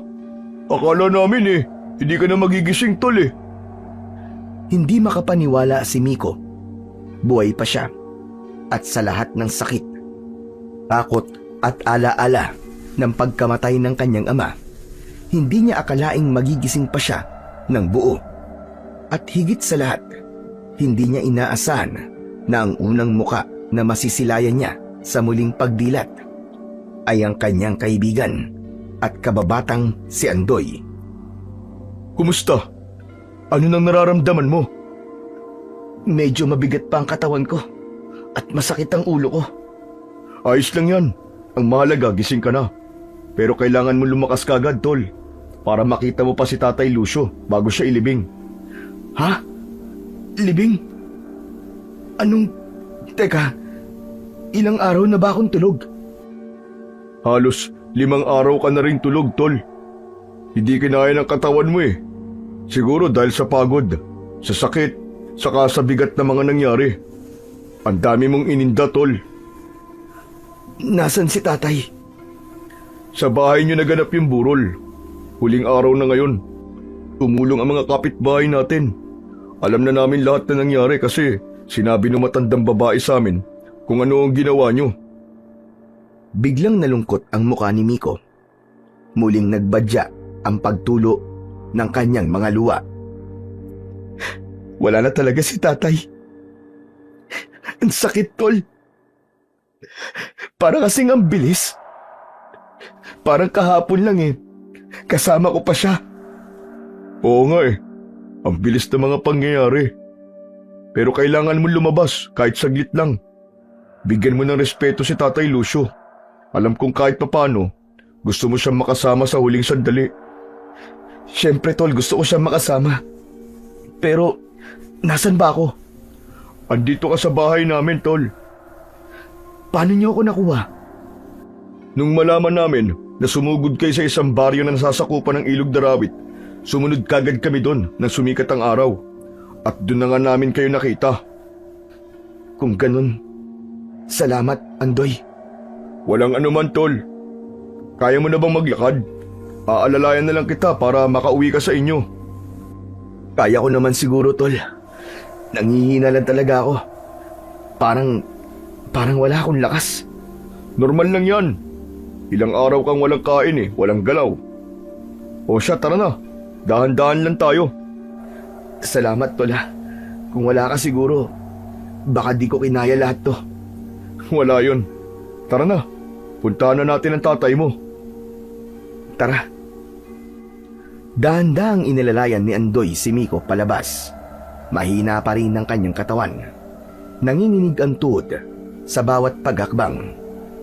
Akala namin hindi ka na magigising, tol eh. Hindi makapaniwala si Miko. Buhay pa siya. At sa lahat ng sakit, takot at alaala ng pagkamatay ng kanyang ama, hindi niya akalaing magigising pa siya ng buo. At higit sa lahat, hindi niya inaasahan na ang unang muka na masisilayan niya sa muling pagdilat ay ang kanyang kaibigan at kababatang si Andoy. Kumusta? Ano nang nararamdaman mo? Medyo mabigat pa ang katawan ko at masakit ang ulo ko. Ayos lang yan. Ang mahalaga, gising ka na. Pero kailangan mo lumakas kagad, tol. Para makita mo pa si Tatay Lucio bago siya ilibing. Ha? Libing? Anong... Teka, ilang araw na ba akong tulog? Halos 5 araw ka na rin tulog, tol. Hindi kinaya ng katawan mo eh. Siguro dahil sa pagod, sa sakit, saka sa bigat na mga nangyari. Ang dami mong ininda, tol. Nasaan si tatay? Sa bahay niyo naganap yung burol. Huling araw na ngayon. Tumulong ang mga kapitbahay natin. Alam na namin lahat na nangyari kasi sinabi ng matandang babae sa amin kung ano ang ginawa niyo. Biglang nalungkot ang mukha ni Miko. Muling nagbadya ang pagtulo ng kanyang mga luwa. Wala na talaga si tatay. Ang sakit, tol. Parang kasing ang bilis. Parang kahapon lang kasama ko pa siya. Oo nga ang bilis ng mga pangyayari. Pero kailangan mo lumabas kahit saglit lang. Bigyan mo ng respeto si Tatay Lucio. Alam kong kahit papano, gusto mo siyang makasama sa huling sandali. Siyempre, tol, gusto ko siyang makasama. Pero, nasan ba ako? Andito ka sa bahay namin, tol. Paano niyo ako nakuha? Nung malaman namin na sumugod kayo sa isang baryo na nasasakupan ng Ilog Darawit, sumunod kagad kami doon nang sumikat ang araw. At doon na nga namin kayo nakita. Kung ganun, salamat, Andoy. Walang anuman, tol. Kaya mo na bang maglakad? Aalalayan na lang kita para makauwi ka sa inyo. Kaya ko naman siguro, tol. Nangihina lang talaga ako. Parang wala akong lakas. Normal lang yan. Ilang araw kang walang kain walang galaw. O siya, tara na. Dahan-dahan lang tayo. Salamat, tol. Kung wala ka siguro, baka di ko kinaya lahat to. Wala yun. Tara na. Puntahan na natin ang tatay mo. Tara. Dahan-dahang inilalayan ni Andoy si Miko palabas. Mahina pa rin ang kanyang katawan. Nanginginig ang tuhod sa bawat paghakbang,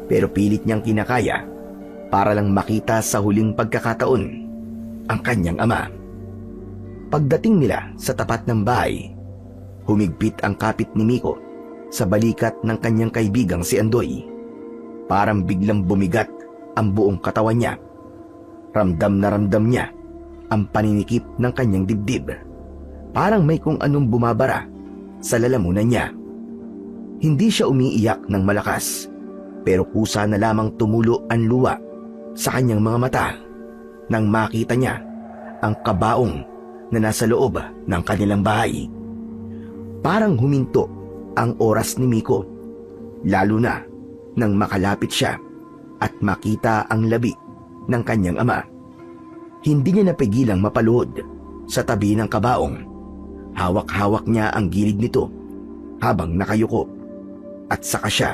pero pilit niyang kinakaya para lang makita sa huling pagkakataon ang kanyang ama. Pagdating nila sa tapat ng bahay, humigpit ang kapit ni Miko sa balikat ng kanyang kaibigang si Andoy. Parang biglang bumigat ang buong katawan niya. Ramdam na ramdam niya ang paninikip ng kanyang dibdib. Parang may kung anong bumabara sa lalamunan niya. Hindi siya umiiyak ng malakas, pero kusa na lamang tumulo ang luha sa kanyang mga mata nang makita niya ang kabaong na nasa loob ng kanilang bahay. Parang huminto ang oras ni Miko, lalo na nang makalapit siya at makita ang labi ng kanyang ama. Hindi niya napigilang mapaluhod sa tabi ng kabaong. Hawak-hawak niya ang gilid nito habang nakayuko at saka siya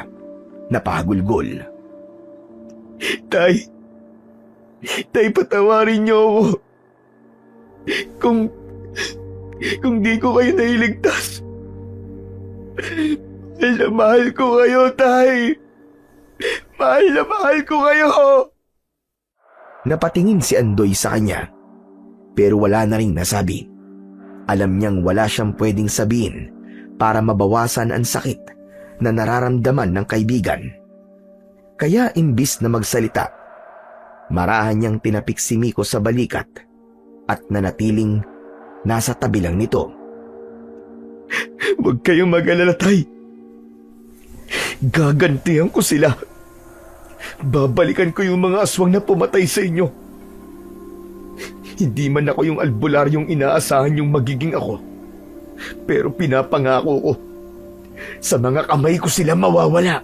napahagulgol. Tay, patawarin niyo ako. Kung di ko kayo nailigtas. Mahal ko kayo, Tay. Mahal ko kayo. Napatingin si Andoy sa kanya, pero wala na ring nasabi. Alam niyang wala siyang pwedeng sabihin para mabawasan ang sakit na nararamdaman ng kaibigan. Kaya imbis na magsalita, marahan niyang tinapik si Miko sa balikat at nanatiling nasa tabi lang nito. Huwag kayong mag-alala, Tay. Gagantihan ko sila. Babalikan ko yung mga aswang na pumatay sa inyo. Hindi man ako yung albularyong inaasahan yung magiging ako. Pero pinapangako ko, sa mga kamay ko sila mawawala.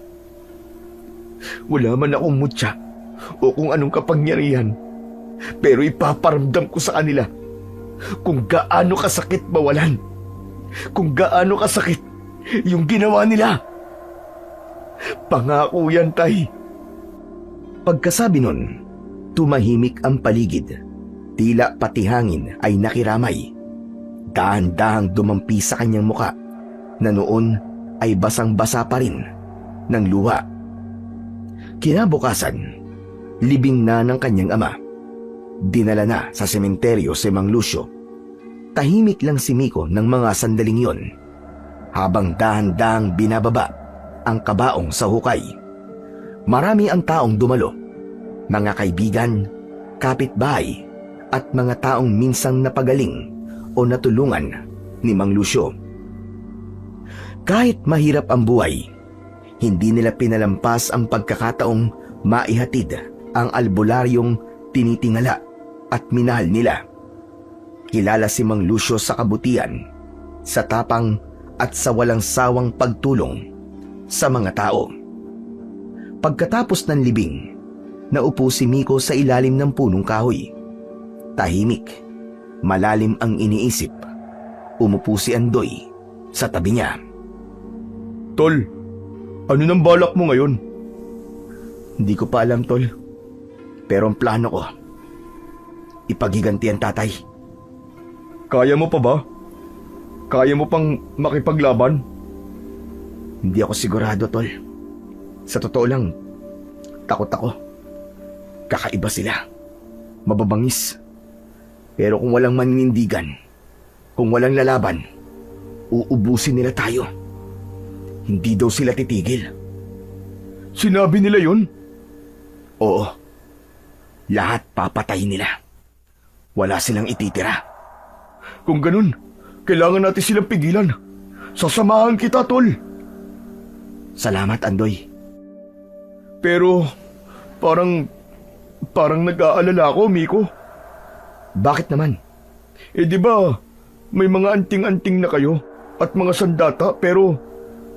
Wala man akong mutya o kung anong kapangyarihan, pero ipaparamdam ko sa kanila kung gaano kasakit mawalan, kung gaano kasakit yung ginawa nila. Pangako yan, Tay. Pagkasabi nun, tumahimik ang paligid. Tila pati hangin ay nakiramay. Dahan-dahang dumampi sa kanyang muka na noon ay basang-basa pa rin ng luha. Kinabukasan, libing na ng kanyang ama. Dinala na sa sementeryo si Mang Lucio. Tahimik lang si Miko ng mga sandaling yon, habang dahan-dahang binababa ang kabaong sa hukay. Marami ang taong dumalo, mga kaibigan, kapitbahay, at mga taong minsang napagaling o natulungan ni Mang Lucio. Kahit mahirap ang buhay, hindi nila pinalampas ang pagkakataong maihatid ang albularyong tinitingala at minahal nila. Kilala si Mang Lucio sa kabutihan, sa tapang at sa walang sawang pagtulong sa mga tao. Pagkatapos ng libing, naupo si Miko sa ilalim ng punong kahoy. Tahimik, malalim ang iniisip. Umupo si Andoy sa tabi niya. Tol, ano nang balak mo ngayon? Hindi ko pa alam, Tol. Pero ang plano ko, ipaghiganti ang tatay. Kaya mo pa ba? Kaya mo pang makipaglaban? Hindi ako sigurado, Tol. Sa totoo lang, takot ako. Kakaiba sila. Mababangis. Pero kung walang maninindigan, kung walang lalaban, uubusin nila tayo. Hindi daw sila titigil. Sinabi nila yun? Oo. Lahat papatayin nila. Wala silang ititira. Kung ganun, kailangan natin silang pigilan. Sasamahan kita, tol. Salamat, Andoy. Pero, parang nag-aalala ako, Miko. Bakit naman? Di ba, may mga anting-anting na kayo at mga sandata pero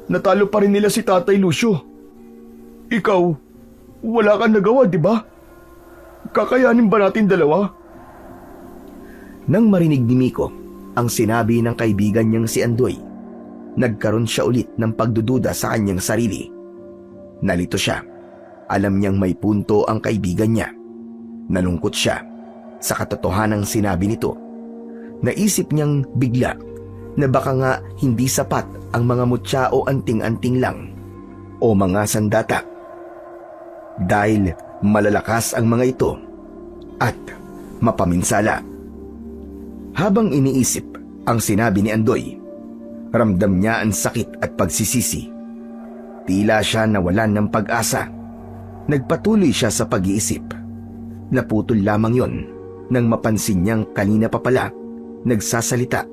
natalo pa rin nila si Tatay Lucio. Ikaw, wala kang nagawa, di ba? Kakayanin ba natin dalawa? Nang marinig ni Miko ang sinabi ng kaibigan niyang si Andoy, nagkaroon siya ulit ng pagdududa sa kanyang sarili. Nalito siya. Alam niyang may punto ang kaibigan niya. Nalungkot siya sa katotohanang sinabi nito. Naisip niyang bigla na baka nga hindi sapat ang mga mutya o anting-anting lang o mga sandata. Dahil malalakas ang mga ito at mapaminsala. Habang iniisip ang sinabi ni Andoy, ramdam niya ang sakit at pagsisisi. Tila siya nawalan ng pag-asa. Nagpatuloy siya sa pag-iisip. Naputol lamang yon nang mapansin niyang kanina pa pala nagsasalita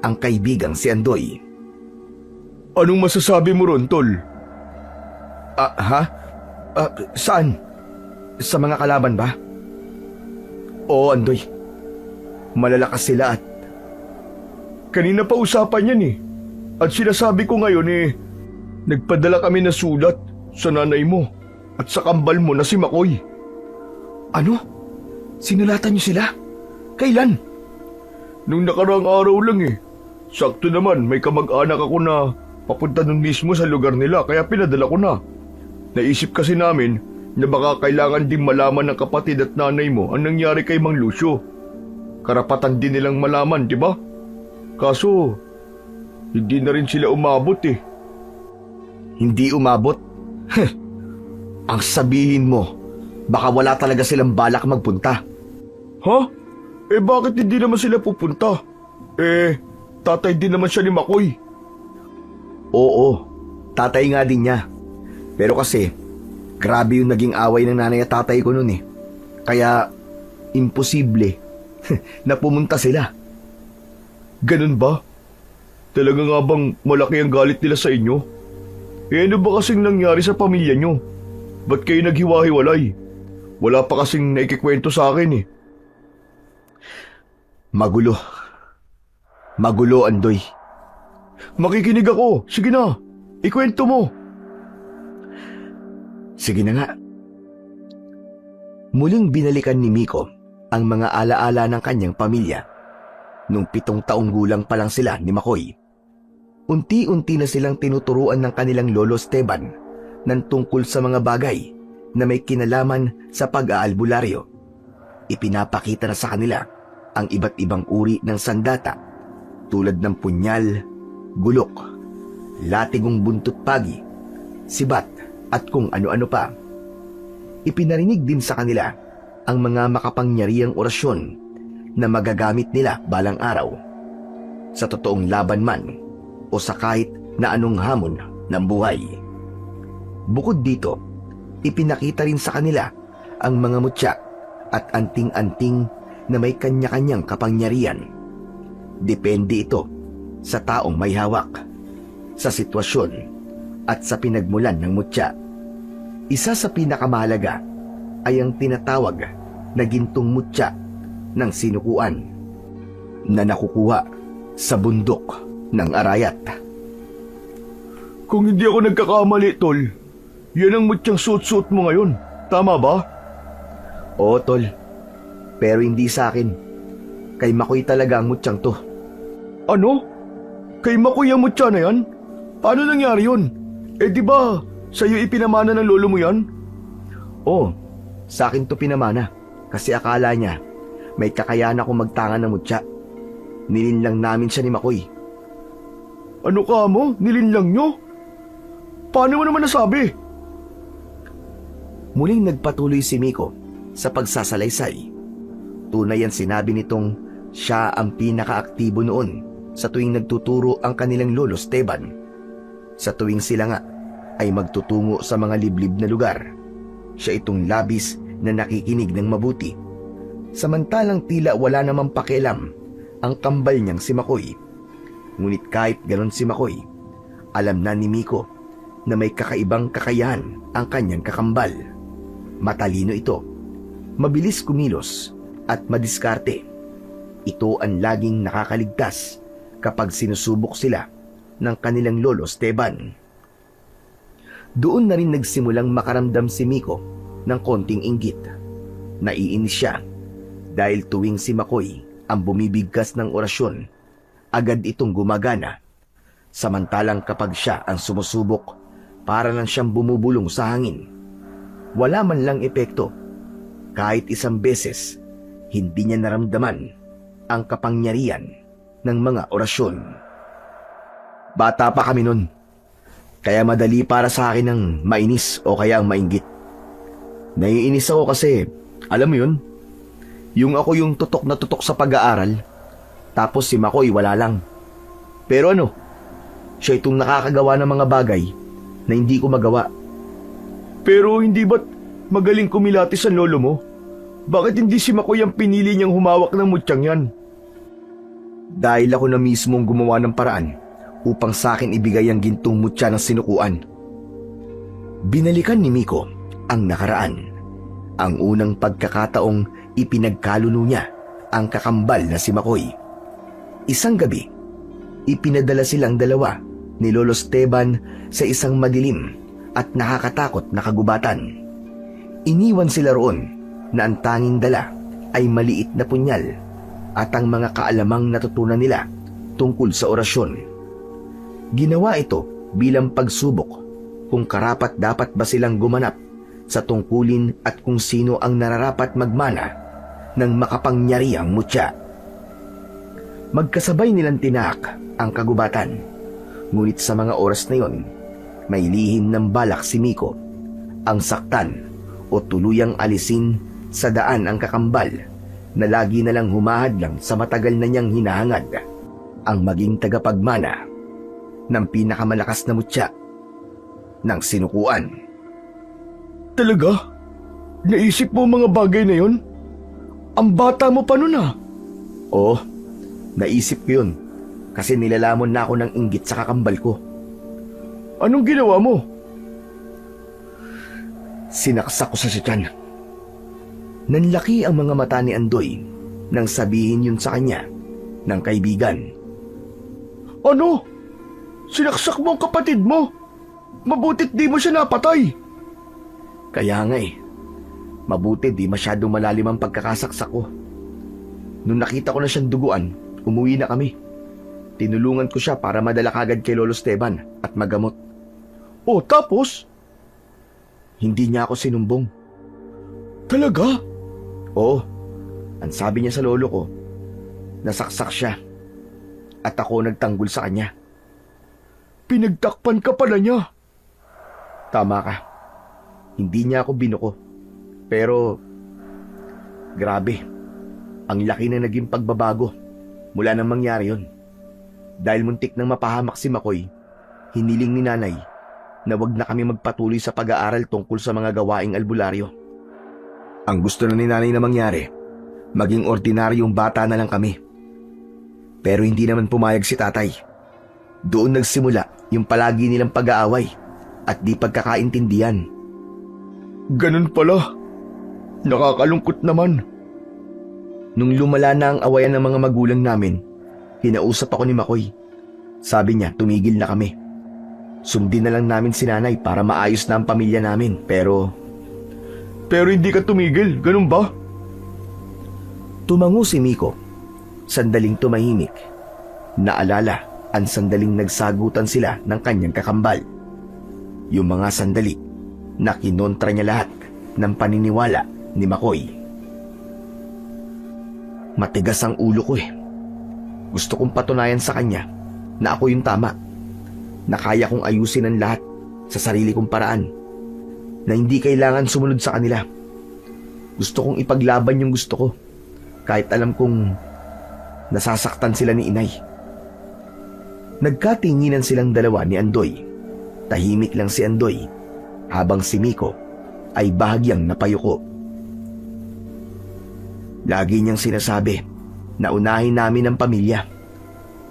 ang kaibigang si Andoy. Anong masasabi mo ron, tol? Saan? Sa mga kalaban ba? Oo, Andoy. Malalakas sila at... Kanina pa usapan yan eh. At sinasabi ko ngayon nagpadala kami na sulat sa nanay mo at sa kambal mo na si Makoy. Ano? Sinulatan niyo sila? Kailan? Nung nakaraang araw lang eh. Sakto naman may kamag-anak ako na papunta nun mismo sa lugar nila kaya pinadala ko na. Naisip kasi namin na baka kailangan din malaman ng kapatid at nanay mo ang nangyari kay Mang Lucio. Karapatan din nilang malaman, di ba? Kaso, hindi na rin sila umabot eh. Hindi umabot? Ang sabihin mo, baka wala talaga silang balak magpunta. Ha? Bakit hindi naman sila pupunta? Tatay din naman siya ni Makoy. Oo, tatay nga din niya. Pero kasi, grabe yung naging away ng nanay at tatay ko noon eh. Kaya, imposible na pumunta sila. Ganun ba? Talaga nga bang malaki ang galit nila sa inyo? Ano ba kasing nangyari sa pamilya nyo? Ba't kayo naghiwa-hiwalay? Wala pa kasing naikikwento sa akin eh. Magulo. Magulo, Andoy. Makikinig ako. Sige na, ikwento mo. Sige na nga. Muling binalikan ni Miko ang mga alaala ng kanyang pamilya. Nung 7 taong gulang pa lang sila ni Makoy. Unti-unti na silang tinuturuan ng kanilang lolo Esteban ng tungkol sa mga bagay na may kinalaman sa pag-aalbularyo. Ipinapakita na sa kanila ang iba't ibang uri ng sandata tulad ng punyal, gulok, latigong buntot pagi, sibat at kung ano-ano pa. Ipinarinig din sa kanila ang mga makapangyarihang orasyon na magagamit nila balang araw sa totoong laban man o sa kahit na anong hamon ng buhay. Bukod dito, ipinakita rin sa kanila ang mga mutya at anting-anting na may kanya-kanyang kapangyarihan. Depende ito sa taong may hawak, sa sitwasyon at sa pinagmulan ng mutya. Isa sa pinakamahalaga ay ang tinatawag na gintong mutya ng sinukuan na nakukuha sa bundok ng Arayat. Kung hindi ako nagkakamali, tol, yan ang mutyang suot-suot mo ngayon. Tama ba? Oo, tol. Pero hindi sa akin. Kay Makoy talaga ang mutyang to. Ano? Kay Makoy ang mutya na yan? Paano nangyari yun? Di ba sa'yo ipinamana ng lolo mo yan? Oo, sa akin to pinamana. Kasi akala niya may kakayahan ako magtanga ng mutya. Nilinlang namin siya ni Makoy. Ano ka mo? Nilinlang nyo? Paano mo naman nasabi? Muling nagpatuloy si Miko sa pagsasalaysay. tunay ang sinabi nitong siya ang pinakaaktibo noon sa tuwing nagtuturo ang kanilang lolo Esteban. Sa tuwing sila nga ay magtutungo sa mga liblib na lugar, siya itong labis na nakikinig ng mabuti. Samantalang tila wala namang pakialam ang kambal niyang si Makoy. Ngunit kahit ganon si Makoy, alam na ni Miko na may kakaibang kakayahan ang kanyang kakambal. Matalino ito, mabilis kumilos at madiskarte. Ito ang laging nakakaligtas kapag sinusubok sila ng kanilang lolo Esteban. Doon na rin nagsimulang makaramdam si Miko ng konting inggit. Naiinis siya dahil tuwing si Makoy ang bumibigkas ng orasyon, agad itong gumagana. Samantalang kapag siya ang sumusubok, para lang siyang bumubulong sa hangin. Wala man lang epekto. Kahit isang beses, hindi niya naramdaman ang kapangyarihan ng mga orasyon. Bata pa kami nun, kaya madali para sa akin ang mainis o kaya ang mainggit. Naiinis ako kasi, alam mo yun, yung ako yung tutok na tutok sa pag-aaral, tapos si Makoy wala lang. Pero ano, siya itong nakakagawa ng mga bagay na hindi ko magawa. Pero hindi ba't magaling kumilatis ang lolo mo? Bakit hindi si Makoy ang pinili niyang humawak ng mutyang yan? Dahil ako na mismong gumawa ng paraan upang sa akin ibigay ang gintong mutya ng sinukuan. Binalikan ni Miko ang nakaraan. Ang unang pagkakataong ipinagkaluno niya ang kakambal na si Makoy. Isang gabi, ipinadala silang dalawa ni Lolo Esteban sa isang madilim at nakakatakot na kagubatan. Iniwan sila roon na ang tanging dala ay maliit na punyal at ang mga kaalamang natutunan nila tungkol sa orasyon. Ginawa ito bilang pagsubok kung karapat dapat ba silang gumanap sa tungkulin at kung sino ang nararapat magmana ng makapangyarihang mutya. Magkasabay nilang tinaak ang kagubatan, ngunit sa mga oras na yon, may lihim ng balak si Miko, ang saktan o tuluyang alisin sa daan ang kakambal na lagi na lang humahadlang sa matagal na niyang hinahangad, ang maging tagapagmana ng pinakamalakas na mutya ng sinukuan. Talaga? Naisip mo mga bagay na yon? Ang bata mo pa nun ah. Oo, naisip ko yun kasi nilalamon na ako ng inggit sa kakambal ko. Anong ginawa mo? Sinaksak ko sa tiyan. Nanlaki ang mga mata ni Andoy nang sabihin yun sa kanya ng kaibigan. Ano? Sinaksak mo ang kapatid mo? Mabutit di mo siya napatay. Kaya nga eh. Mabuti di masyadong malalim ang pagkakasaksak ko. Nung nakita ko na siyang duguan, umuwi na kami. Tinulungan ko siya para madala kagad kay Lolo Esteban at magamot. Oh, tapos? Hindi niya ako sinumbong. Talaga? Oo. Ang sabi niya sa lolo ko, nasaksak siya at ako nagtanggol sa kanya. Pinagtakpan ka pala niya. Tama ka. Hindi niya ako binuko. Pero, grabe, ang laki na naging pagbabago mula nang mangyari yon. Dahil muntik nang mapahamak si Makoy, hiniling ni nanay na wag na kami magpatuloy sa pag-aaral tungkol sa mga gawaing albularyo. Ang gusto na ni nanay na mangyari, maging ordinaryong bata na lang kami. Pero hindi naman pumayag si tatay. Doon nagsimula yung palagi nilang pag-aaway at di pagkakaintindihan. Ganun pala. Nakakalungkot naman. Nung lumala na ang awayan ng mga magulang namin, kinausap ako ni Makoy. Sabi niya tumigil na kami. Sundin na lang namin si nanay para maayos na ang pamilya namin. Pero hindi ka tumigil, ganun ba? Tumango si Miko. Sandaling tumahimik. Naalala ang sandaling nagsagutan sila ng kanyang kakambal. Yung mga sandali na kinontra niya lahat ng paniniwala ni Makoy. Matigas ang ulo ko eh. Gusto kong patunayan sa kanya na ako yung tama, na kaya kong ayusin ang lahat sa sarili kong paraan, na hindi kailangan sumunod sa kanila. Gusto kong ipaglaban yung gusto ko kahit alam kong nasasaktan sila ni inay. Nagkatinginan silang dalawa ni Andoy. Tahimik lang si Andoy habang si Miko ay bahagyang napayuko. Lagi niyang sinasabi na unahin namin ang pamilya,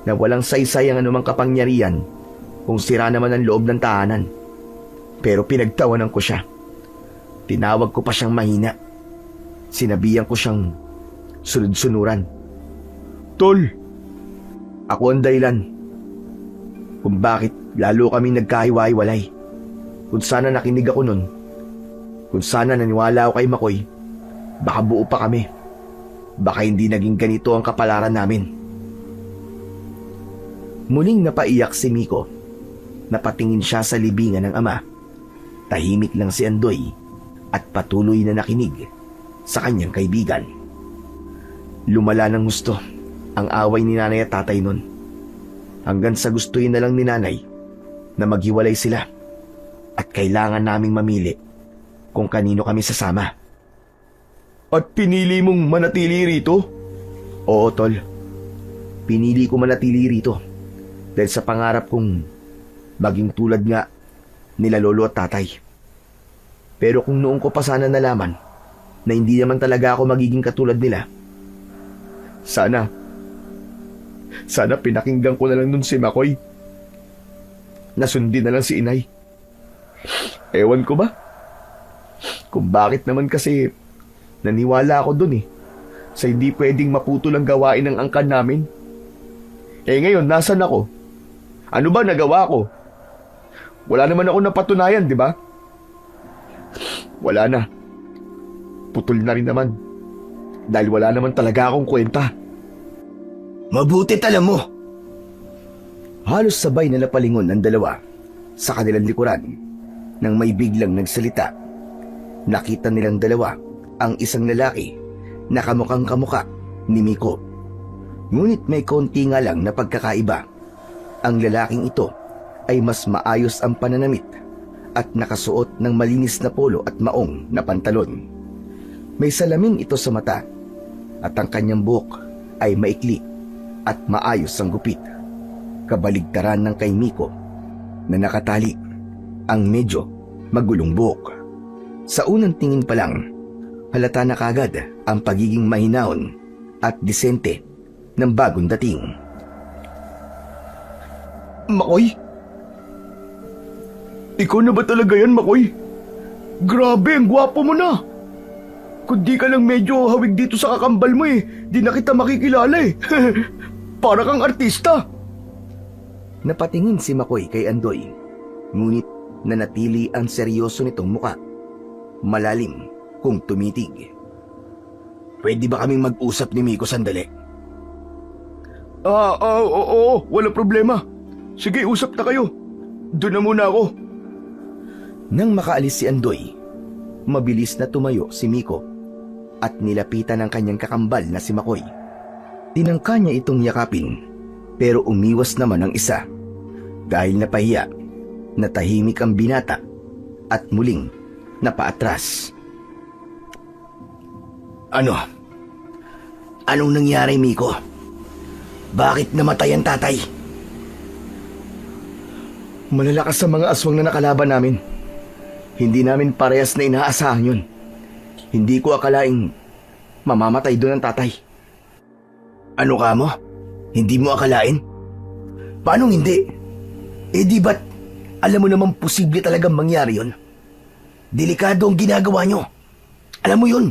na walang saysay ang anumang kapangyarihan kung sira naman ang loob ng tahanan. Pero pinagtawanan ko siya. Tinawag ko pa siyang mahina. Sinabihan ko siyang sunod-sunuran. Tol, ako ang dahilan kung bakit lalo kaming nagkahiwa-hiwalay. Kung sana nakinig ako nun, kung sana naniwala ako kay Makoy, baka buo pa kami. Baka hindi naging ganito ang kapalaran namin. Muling napaiyak si Miko. Napatingin siya sa libingan ng ama. Tahimik lang si Andoy at patuloy na nakinig sa kanyang kaibigan. Lumala ng gusto ang away ni nanay at tatay nun. Hanggang sa gustuin na lang ni nanay na maghiwalay sila at kailangan naming mamili kung kanino kami sasama. At pinili mong manatili rito? Oo, tol. Pinili ko manatili rito dahil sa pangarap kong maging tulad nga nila lolo at tatay. Pero kung noon ko pa sana nalaman na hindi naman talaga ako magiging katulad nila, sana pinakinggan ko na lang nun si Makoy. Nasundin na lang si inay. Ewan ko ba kung bakit naman kasi naniwala ako dun sa hindi pwedeng maputol ang gawain ng angkan namin. Ngayon, nasan ako? Ano ba nagawa ko? Wala naman ako napatunayan, di ba? Wala na. Putol na rin naman. Dahil wala naman talaga akong kwenta. Mabutit alam mo. Halos sabay na napalingon ang dalawa sa kanilang likuran nang may biglang nagsalita. Nakita nilang dalawa ang isang lalaki na kamukhang kamuka ni Miko. Ngunit may konti nga lang na pagkakaiba. Ang lalaking ito ay mas maayos ang pananamit at nakasuot ng malinis na polo at maong na pantalon. May salamin ito sa mata at ang kanyang buhok ay maikli at maayos ang gupit. Kabaligtaran ng kay Miko na nakatali ang medyo magulong buhok. Sa unang tingin pa lang, halata na kagad ang pagiging mahinahon at disente ng bagong dating. Makoy? Ikaw na ba talaga yan, Makoy? Grabe, ang gwapo mo na. Kung di ka lang medyo hawig dito sa kakambal mo di na kita makikilala Para kang artista. Napatingin si Makoy kay Andoy, ngunit nanatili ang seryoso nitong muka. Malalim kung tumitig. Pwede ba kaming mag-usap ni Miko sandali? Oo, walang problema. Sige, usap na kayo. Doon na muna ako. Nang makaalis si Andoy, mabilis na tumayo si Miko at nilapitan ang kanyang kakambal na si Makoy. Tinangka niya itong yakapin, pero umiwas naman ang isa dahil napahiya na tahimik ang binata at muling napaatras. Anong nangyari, Miko? Bakit namatay ang tatay? Malalakas sa mga aswang na nakalaban namin. Hindi namin parehas na inaasahan yun. Hindi ko akalaing mamamatay doon ang tatay. Ano ka mo? Hindi mo akalain? Paano hindi? Di ba't alam mo naman posible talagang mangyari yun? Delikado ang ginagawa nyo. Alam mo yun.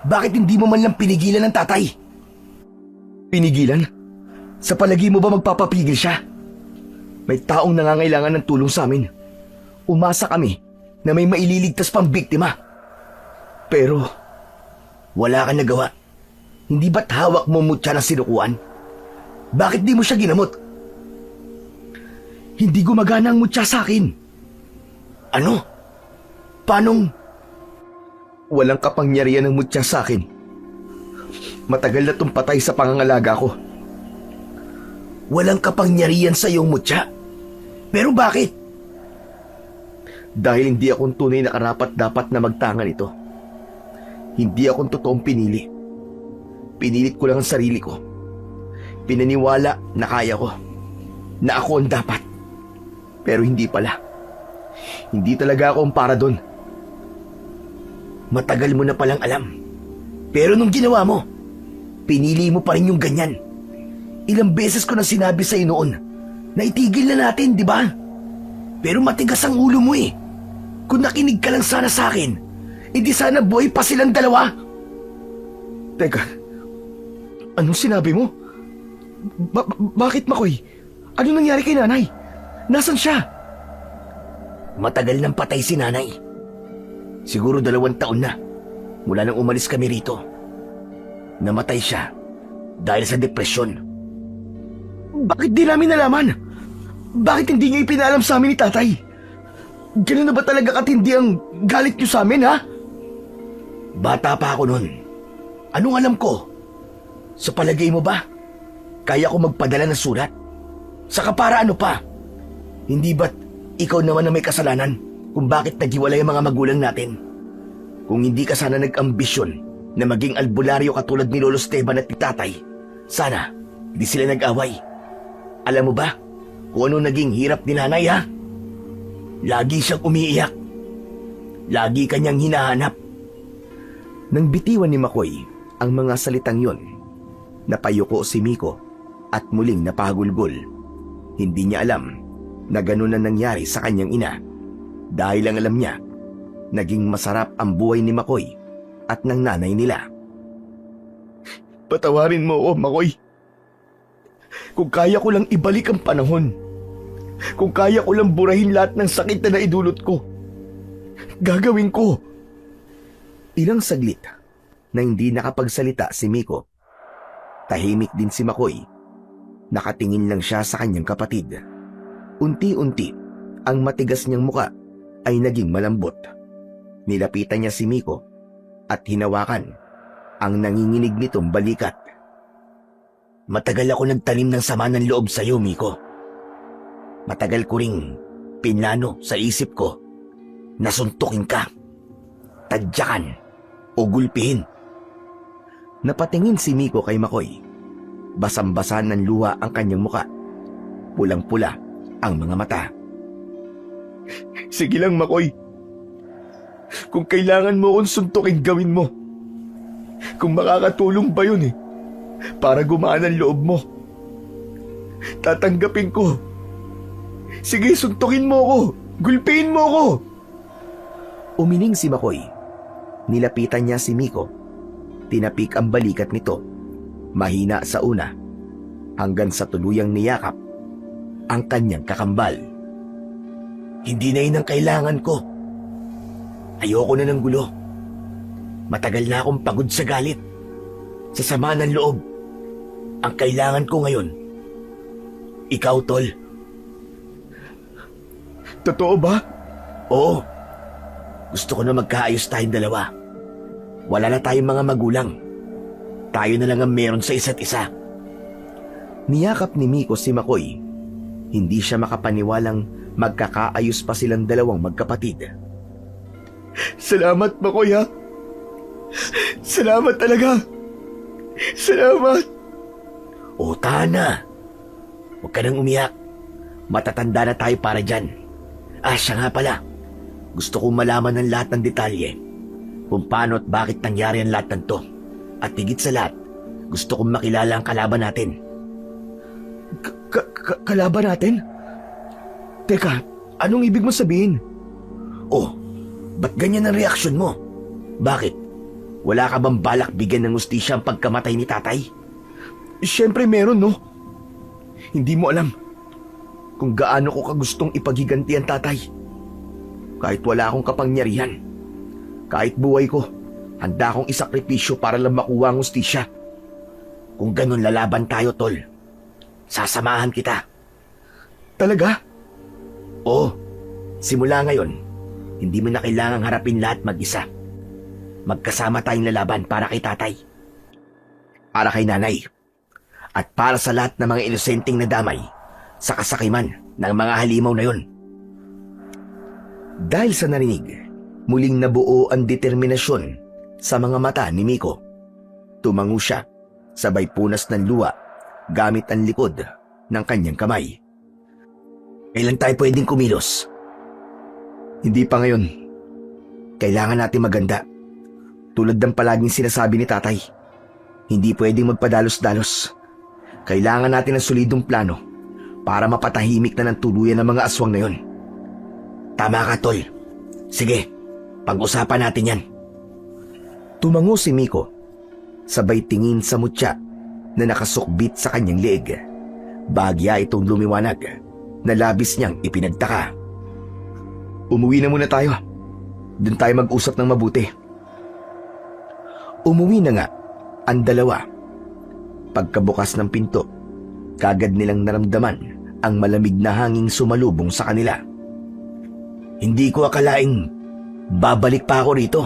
Bakit hindi mo man lang pinigilan ang tatay? Pinigilan? Sa palagi mo ba magpapapigil siya? May taong nangangailangan ng tulong sa amin. Umasa kami na may maililigtas pang biktima. Pero wala kang nagawa. Hindi ba't hawak mo mutya ng sinukuan? Bakit di mo siya ginamot? Hindi gumagana ang mutya sa akin. Ano? Paanong? Walang kapangyarihan ng mutya sa akin. Matagal na itong patay sa pangangalaga ko. Walang kapangyarihan sa iyong mutya? Pero bakit? Dahil hindi akong tunay na karapat-dapat na magtangan ito. Hindi akong totoong pinili. Pinilit ko lang ang sarili ko. Pinaniwala na kaya ko. Na ako ang dapat. Pero hindi pala. Hindi talaga ako ang para doon. Matagal mo na palang alam. Pero nung ginawa mo, pinili mo pa rin yung ganyan. Ilang beses ko na sinabi sa'yo noon na itigil na natin, di ba? Pero matigas ang ulo mo eh. Kung nakinig ka lang sana sa akin, hindi sana buhay pa silang dalawa. Teka, anong sinabi mo? Bakit, Makoy? Ano nangyari kay nanay? Nasaan siya? Matagal nang patay si nanay. Siguro 2 taon na mula nang umalis kami rito. Namatay siya dahil sa depresyon. Bakit di namin nalaman? Bakit hindi niyo ipinalam sa amin ni tatay? Ganun na ba talaga katindi ang galit niyo sa amin, ha? Bata pa ako noon. Anong alam ko? Sa palagay mo ba, kaya ko magpadala ng sulat? Saka para ano pa? Hindi ba't ikaw naman na may kasalanan kung bakit naghiwalay ang mga magulang natin? Kung hindi ka sana nag-ambisyon na maging albularyo katulad ni Lolo Esteban at ni Tatay, sana di sila nag-away. Alam mo ba kung ano naging hirap ni nanay, ha? Lagi siyang umiiyak. Lagi kanyang hinahanap. Nang bitiwan ni Makoy ang mga salitang yon, napayuko si Miko at muling napahagulgol. Hindi niya alam na ganun na nangyari sa kanyang ina. Dahil ang alam niya, naging masarap ang buhay ni Makoy at ng nanay nila. Patawarin mo ako, Makoy. Kung kaya ko lang ibalik ang panahon, kung kaya ko lang burahin lahat ng sakit na naidulot ko, gagawin ko. Ilang saglit na hindi nakapagsalita si Miko. Tahimik din si Makoy. Nakatingin lang siya sa kanyang kapatid. Unti-unti, ang matigas niyang muka ay naging malambot. Nilapitan niya si Miko at hinawakan ang nanginginig nitong balikat. Matagal ako nagtanim ng sama ng loob sa iyo, Miko. Matagal ko ring pinlano sa isip ko na suntukin ka, tadyakan o gulpihin. Napatingin si Miko kay Makoy. Basang-basa ng luha ang kanyang muka. Pulang-pula ang mga mata. Sige lang, Makoy. Kung kailangan mo akong suntukin, gawin mo. Kung makakatulong ba yun para gumaan ang loob mo, tatanggapin ko. Sige, suntukin mo ako. Gulpihin mo ako. Umiling si Makoy. Nilapitan niya si Miko. Tinapik ang balikat nito. Mahina sa una, hanggang sa tuluyang niyakap ang kanyang kakambal. Hindi na yun ang kailangan ko. Ayoko na ng gulo. Matagal na akong pagod sa galit, sa sama ng loob. Ang kailangan ko ngayon, ikaw, Tol. Totoo ba? Oo. Gusto ko na magkaayos tayong dalawa. Wala na tayong mga magulang. Tayo na lang ang meron sa isa't isa. Niyakap ni Miko si Makoy. Hindi siya makapaniwalang magkakaayos pa silang dalawang magkapatid. Salamat, Makoy, ha? Salamat talaga. Salamat. O, Tana. Huwag ka nang umiyak. Matatanda na tayo para dyan. Siya nga pala. Gusto kong malaman ng lahat ng detalye. Kung paano at bakit nangyari ang lahat ng to. At higit sa lahat, gusto kong makilala ang kalaban natin. Kalaban natin? Teka, anong ibig mo sabihin? Oh, ba't ganyan ang reaksyon mo? Bakit? Wala ka bang balak bigyan ng hustisya ang pagkamatay ni tatay? Siyempre meron, no? Hindi mo alam kung gaano ko kagustong ipaghiganti ang tatay. Kahit wala akong kapangyarihan, kahit buhay ko, handa akong isakripisyo para lang makuha ang hustisya. Kung ganun, lalaban tayo, Tol. Sasamahan kita. Talaga? Oo. Simula ngayon, hindi mo na kailangang harapin lahat mag-isa. Magkasama tayong lalaban para kay tatay. Para kay nanay. At para sa lahat ng mga inosenteng nadamay sa kasakiman ng mga halimaw na yon. Dahil sa narinig, muling nabuo ang determinasyon sa mga mata ni Miko. Tumango siya sabay punas ng luha gamit ang likod ng kanyang kamay. Kailan tayo pwedeng kumilos? Hindi pa ngayon. Kailangan natin maganda. Tulad ng palaging sinasabi ni tatay, hindi pwedeng magpadalos-dalos. Kailangan natin ng solidong plano para mapatahimik na ng tuluyan ng mga aswang na yon. Tama ka, Tol. Sige, pag-usapan natin yan. Tumango si Miko, sabay tingin sa mutya na nakasukbit sa kanyang leeg. Bagya itong lumiwanag na labis niyang ipinagtaka. Umuwi na muna tayo. Doon tayo mag-usap ng mabuti. Umuwi na nga ang dalawa. Pagkabukas ng pinto, kagad nilang naramdaman ang malamig na hanging sumalubong sa kanila. Hindi ko akalaing babalik pa ako rito.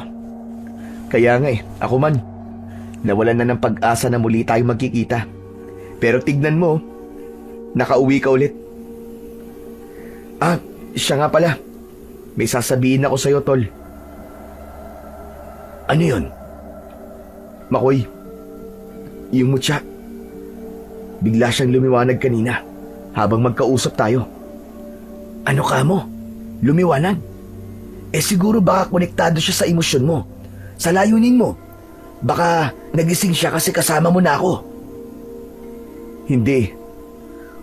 Kaya nga ako man. Nawalan na ng pag-asa na muli tayong magkikita. Pero tignan mo, nakauwi ka ulit. Siya nga pala. May sasabihin ako sa'yo, Tol. Ano yun? Makoy, yung mutya. Bigla siyang lumiwanag kanina habang magkausap tayo. Ano ka mo? Lumiwanag? Siguro baka konektado siya sa emosyon mo, sa layunin mo. Baka nagising siya kasi kasama mo na ako. Hindi.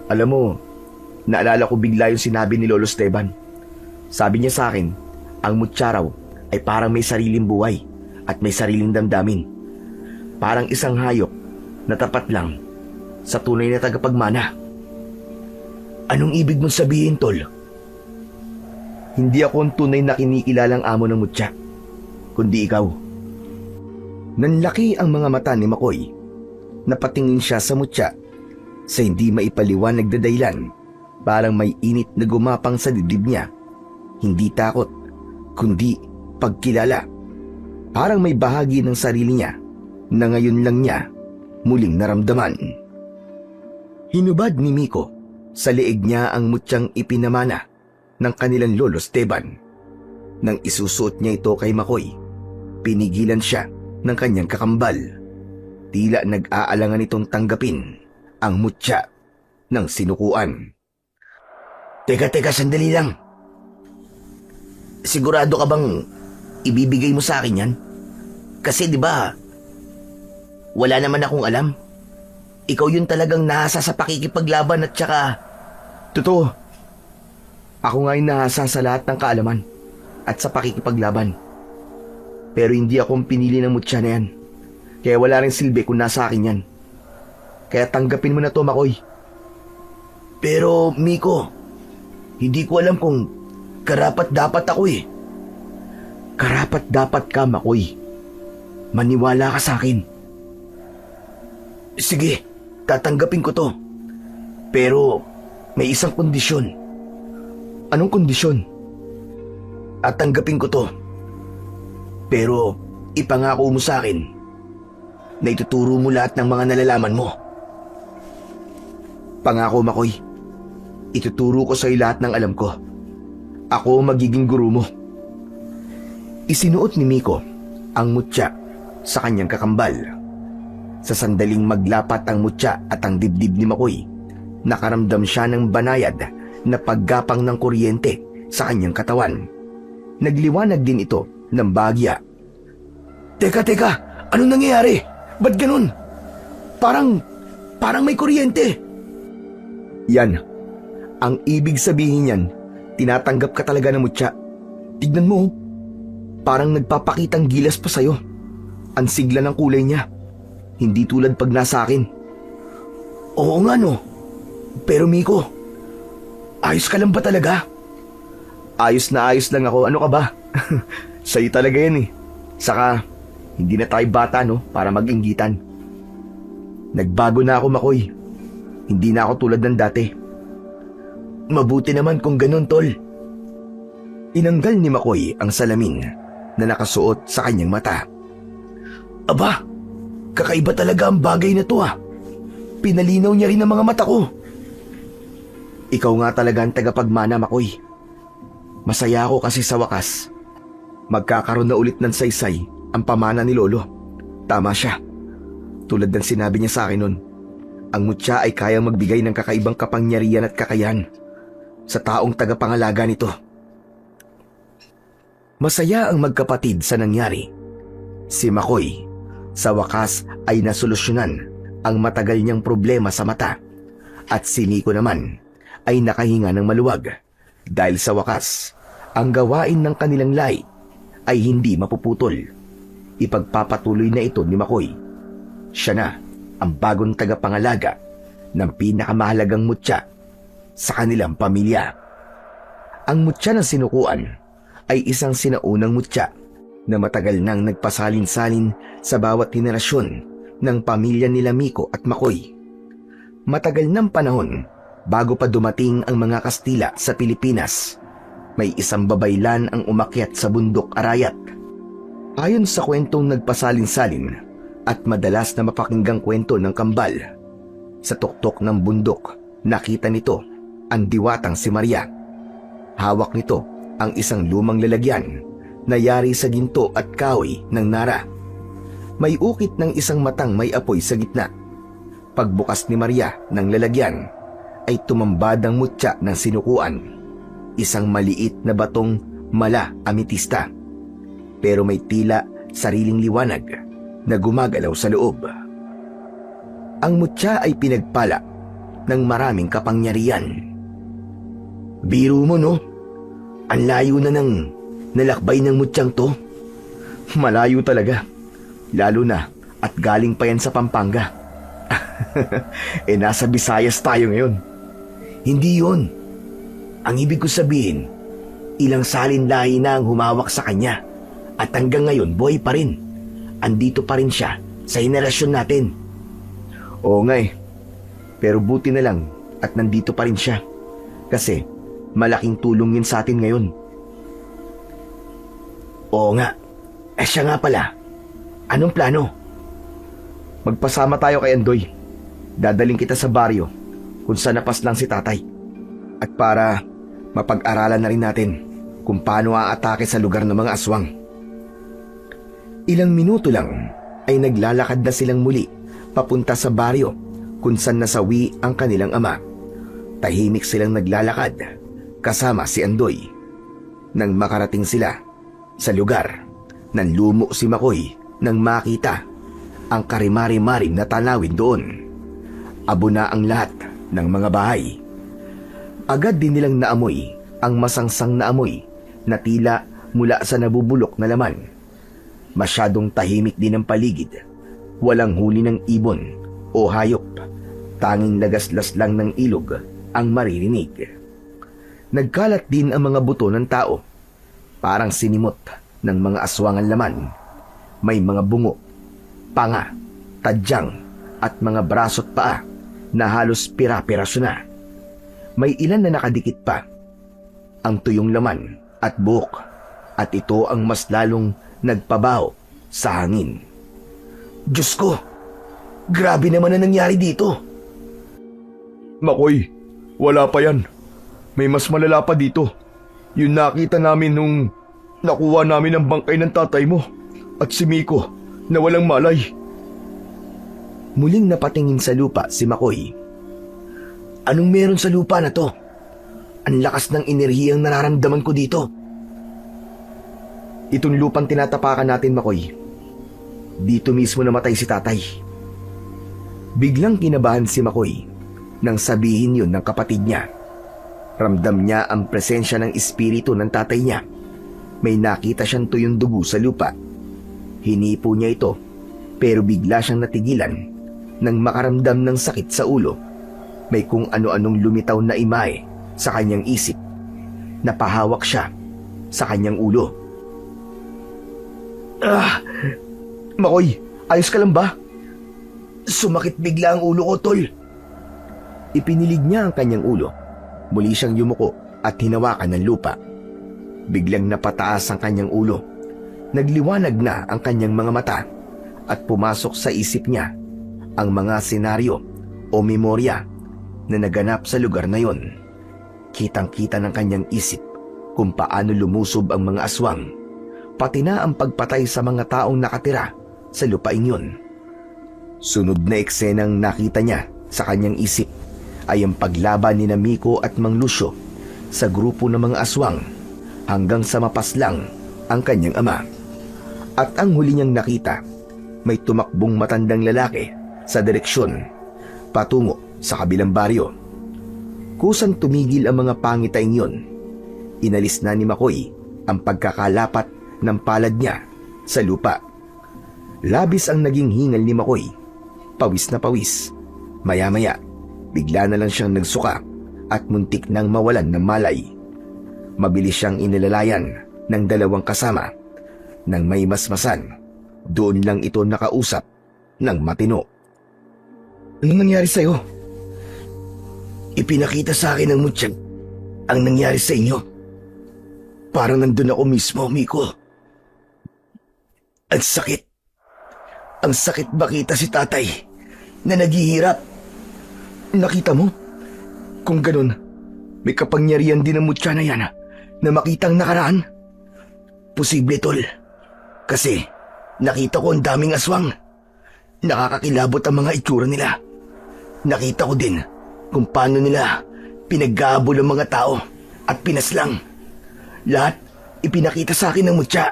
Alam mo, naalala ko bigla yung sinabi ni Lolo Esteban. Sabi niya sa akin, ang mutya raw ay parang may sariling buhay at may sariling damdamin. Parang isang hayop na tapat lang sa tunay na tagapagmana. Anong ibig mong sabihin, Tol? Hindi ako ang tunay na kinikilalang amo ng mutya, kundi ikaw. Nanlaki ang mga mata ni Makoy. Napatingin siya sa mutya sa hindi maipaliwanag na dahilan. Parang may init na gumapang sa dibdib niya. Hindi takot, kundi pagkilala. Parang may bahagi ng sarili niya na ngayon lang niya muling naramdaman. Hinubad ni Miko sa leeg niya ang mutyang ipinamana ng kanilang Lolo Esteban. Nang isusuot niya ito kay Makoy, pinigilan siya ng kanyang kakambal. Tila nag-aalangan itong tanggapin ang mutya ng sinukuan. Teka, sandali lang. Sigurado ka bang ibibigay mo sa akin yan? Kasi di ba, wala naman akong alam. Ikaw yun talagang nahasa sa pakikipaglaban at saka... Totoo. Ako nga yung nahasa sa lahat ng kaalaman at sa pakikipaglaban. Pero hindi akong pinili ng mutya na yan. Kaya wala rin silbi kung nasa akin yan. Kaya tanggapin mo na to, Makoy. Pero, Miko, hindi ko alam kung karapat-dapat ako eh. Karapat-dapat ka, Makoy. Maniwala ka sa akin. Sige, tatanggapin ko to. Pero, may isang kondisyon. Anong kondisyon? At tanggapin ko to. Pero, ipangako mo sa akin na ituturo mo lahat ng mga nalalaman mo. Pangako, Makoy. Ituturo ko sa'yo lahat ng alam ko. Ako magiging guru mo. Isinuot ni Miko ang mutya sa kanyang kakambal. Sa sandaling maglapat ang mutya at ang dibdib ni Makoy, nakaramdam siya ng banayad na paggapang ng kuryente sa kanyang katawan. Nagliwanag din ito ng bagya. Teka, anong nangyayari? Ba't ganun? Parang may kuryente. Yan. Ang ibig sabihin yan, tinatanggap ka talaga ng mutya. Tignan mo, parang nagpapakitang gilas pa sa'yo. Ang sigla ng kulay niya. Hindi tulad pag nasa akin. Oo nga no. Pero Miko, ayos ka lang ba talaga? Ayos na ayos lang ako. Ano ka ba? Sa'yo talaga yan eh. Saka, hindi na tayo bata no, para mag-inggitan. Nagbago na ako, Makoy. Hindi na ako tulad ng dati. Mabuti naman kung ganun, Tol. Inanggal ni Makoy ang salamin na nakasuot sa kanyang mata. Aba, kakaiba talaga ang bagay na to ah. Pinalinaw niya rin ang mga mata ko. Ikaw nga talaga ang tagapagmana, Makoy. Masaya ako kasi sa wakas, magkakaroon na ulit ng saysay ang pamana ni Lolo. Tama siya. Tulad ng sinabi niya sa akin nun, ang mutya ay kayang magbigay ng kakaibang kapangyarihan at kakayahan sa taong tagapangalaga nito. Masaya ang magkapatid sa nangyari. Si Makoy, sa wakas ay nasolusyonan ang matagal niyang problema sa mata, at si Miko naman ay nakahinga ng maluwag dahil sa wakas ang gawain ng kanilang lahi ay hindi mapuputol. Ipagpapatuloy na ito ni Makoy. Siya na ang bagong tagapangalaga ng pinakamahalagang mutya sa kanilang pamilya. Ang mutya ng sinukuan ay isang sinaunang mutya na matagal nang nagpasalin-salin sa bawat henerasyon ng pamilya nila Miko at Makoy. Matagal ng panahon bago pa dumating ang mga Kastila sa Pilipinas, may isang babaylan ang umakyat sa bundok Arayat. Ayon sa kwentong nagpasalin-salin at madalas na mapakinggang kwento ng kambal, sa tuktok ng bundok nakita nito ang diwatang si Maria. Hawak nito ang isang lumang lalagyan na yari sa ginto at kahoy ng nara. May ukit ng isang matang may apoy sa gitna. Pagbukas ni Maria ng lalagyan ay tumambad ang mutya ng sinukuan, isang maliit na batong mala ametista, pero may tila sariling liwanag na gumagalaw sa loob. Ang mutya ay pinagpala ng maraming kapangyarihan. Biro mo, no? Ang layo na ng nalakbay ng mutyang to. Malayo talaga. Lalo na at galing pa yan sa Pampanga. Nasa Visayas tayo ngayon. Hindi yon. Ang ibig ko sabihin, ilang salin lahi na ang humawak sa kanya. At hanggang ngayon, buhay pa rin. Andito pa rin siya sa henerasyon natin. Oo nga eh. Pero buti na lang at nandito pa rin siya. Kasi malaking tulong yun sa atin ngayon. Oo nga. Siya nga pala. Anong plano? Magpasama tayo kay Andoy. Dadaling kita sa baryo kung saan napaslang si tatay. At para mapag-aralan na rin natin kung paano aatake sa lugar ng mga aswang. Ilang minuto lang ay naglalakad na silang muli papunta sa baryo kung saan nasawi ang kanilang ama. Tahimik silang naglalakad kasama si Andoy. Nang makarating sila sa lugar, nanlumo si Makoy nang makita ang karimari-marim na tanawin doon. Abo na ang lahat ng mga bahay. Agad din nilang naamoy ang masangsang na amoy na tila mula sa nabubulok na laman. Masyadong tahimik din ang paligid. Walang huli ng ibon o hayop. Tanging lagaslas lang ng ilog ang maririnig. Nagkalat din ang mga buto ng tao. Parang sinimot ng mga aswang ang laman. May mga bungo, panga, tadyang at mga braso at paa na halos pira-piraso na. May ilan na nakadikit pa. Ang tuyong laman at buhok, at ito ang mas lalong nagpabaho sa hangin. Diyos ko! Grabe naman ang nangyari dito! Makoy, wala pa yan. May mas malala pa dito. Yung nakita namin nung nakuha namin ang bangkay ng tatay mo at si Miko na walang malay. Muling napatingin sa lupa si Makoy. Anong meron sa lupa na to? Ang lakas ng enerhiyang nararamdaman ko dito. Itong lupang tinatapakan natin, Makoy. Dito mismo namatay si tatay. Biglang kinabahan si Makoy nang sabihin yun ng kapatid niya. Ramdam niya ang presensya ng espiritu ng tatay niya. May nakita siyang tuyong dugo sa lupa. Hinipo niya ito, pero bigla siyang natigilan nang makaramdam ng sakit sa ulo. May kung ano-anong lumitaw na imahe sa kanyang isip. Napahawak siya sa kanyang ulo. Makoy, ayos ka lang ba? Sumakit bigla ang ulo ko, tol. Ipinilig niya ang kanyang ulo. Muli siyang yumuko at hinawakan ng lupa. Biglang napataas ang kanyang ulo. Nagliwanag na ang kanyang mga mata at pumasok sa isip niya ang mga senaryo o memorya na naganap sa lugar na yon. Kitang-kita ng kanyang isip kung paano lumusob ang mga aswang, pati na ang pagpatay sa mga taong nakatira sa lupain yon. Sunod na eksenang nakita niya sa kanyang isip ay ang paglaban ni Miko at Mang Lucio sa grupo ng mga aswang hanggang sa mapaslang ang kanyang ama. At ang huli niyang nakita, may tumakbong matandang lalaki sa direksyon patungo sa kabilang baryo. Kusang tumigil ang mga pangitaing yon. Inalis na ni Makoy ang pagkakalapat ng palad niya sa lupa. Labis ang naging hingal ni Makoy. Pawis na pawis. Maya-maya, bigla na lang siyang nagsuka at muntik nang mawalan ng malay. Mabilis siyang inilalayan ng dalawang kasama. Nang may masmasan, doon lang ito nakausap ng matino. Anong nangyari sa'yo? Ipinakita sa akin ng mutsyag ang nangyari sa inyo. Parang nandun ako mismo, Miko. Ang sakit. Ang sakit makita si tatay na naghihirap. Nakita mo? Kung ganun, may kapangyarihan din ang mutya na yan na makitang nakaraan. Posible, tol. Kasi nakita ko ang daming aswang. Nakakakilabot ang mga itsura nila. Nakita ko din kung paano nila pinaggahabol ang mga tao at pinaslang. Lahat ipinakita sa akin ng mutya.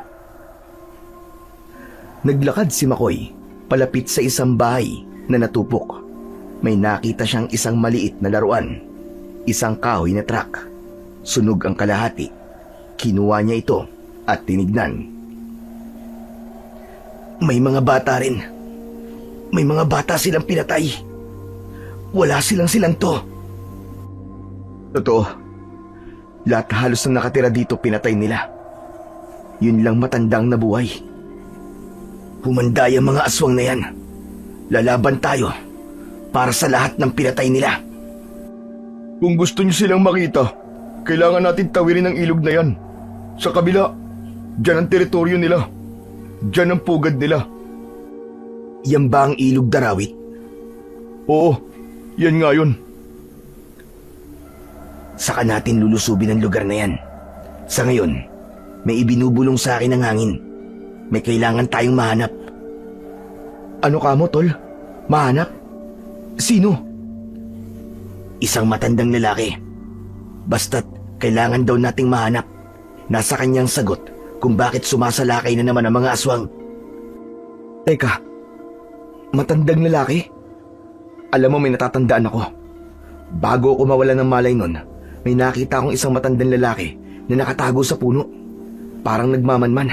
Naglakad si Makoy palapit sa isang bahay na natupok. May nakita siyang isang maliit na laruan. Isang kahoy na truck. Sunog ang kalahati. Kinuha niya ito at tinignan. May mga bata rin. May mga bata silang pinatay. Wala silang to. Totoo. Lahat halos na nakatira dito pinatay nila. Yun lang matandang nabuhay. Humanda yung mga aswang na yan. Lalaban tayo para sa lahat ng pinatay nila. Kung gusto niyo silang makita, kailangan natin tawirin ang ilog na yan. Sa kabila, dyan ang teritoryo nila. Dyan ang pugad nila. Yan ba ang ilog Darawit? Oo, yan nga yun. Saka natin lulusubin ang lugar na yan. Sa ngayon, may ibinubulong sa akin ng hangin. May kailangan tayong mahanap. Ano ka mo, tol? Mahanap? Sino? Isang matandang lalaki. Basta't kailangan daw nating mahanap. Nasa kanyang sagot kung bakit sumasalakay na naman ang mga aswang. Teka, matandang lalaki? Alam mo, may natatandaan ako. Bago ako mawala ng malay nun, may nakita akong isang matandang lalaki na nakatago sa puno. Parang nagmamanman.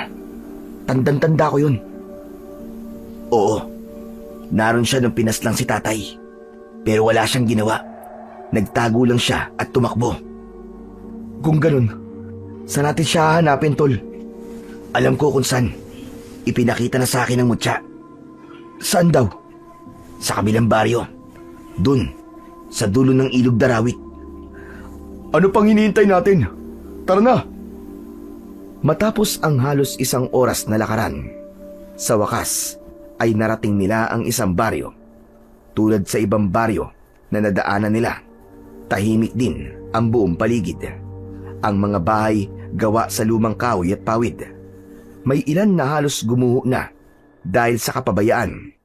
Tandang-tanda ko yun. Oo, naroon siya nung pinaslang si tatay. Pero wala siyang ginawa. Nagtago lang siya at tumakbo. Kung ganun, saan natin siya hanapin, tol? Alam ko kung saan. Ipinakita na sa akin ng mutya. Saan daw? Sa kabilang baryo. Dun, sa dulo ng ilog Darawit. Ano pang hinihintay natin? Tara na! Matapos ang halos isang oras na lakaran, sa wakas ay narating nila ang isang baryo. Tulad sa ibang baryo na nadaanan nila, tahimik din ang buong paligid. Ang mga bahay gawa sa lumang kahoy at pawid. May ilan na halos gumuho na dahil sa kapabayaan.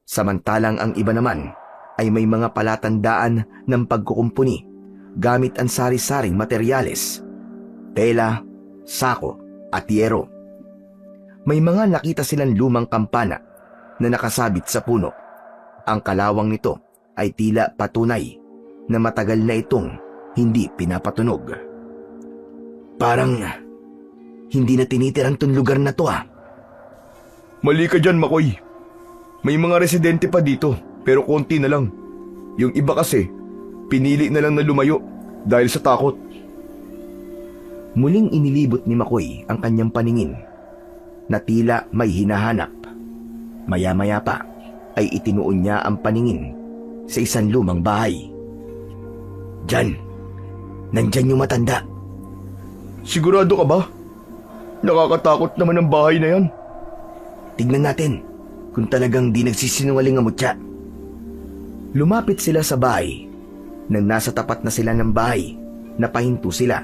Samantalang ang iba naman ay may mga palatandaan ng pagkukumpuni gamit ang sari-saring materyales, tela, sako at yero. May mga nakita silang lumang kampana na nakasabit sa puno. Ang kalawang nito ay tila patunay na matagal na itong hindi pinapatunog. Parang hindi na tinitiran tong lugar na to ah. Mali ka dyan, Makoy. May mga residente pa dito, pero konti na lang. Yung iba kasi, pinili na lang na lumayo dahil sa takot. Muling inilibot ni Makoy ang kanyang paningin na tila may hinahanap. Maya-maya pa ay itinuon niya ang paningin sa isang lumang bahay. Diyan, nandyan yung matanda. Sigurado ka ba? Nakakatakot naman ang bahay na yan. Tignan natin kung talagang di nagsisinungaling ang mutya. Lumapit sila sa bahay. Nang nasa tapat na sila ng bahay, napahinto sila.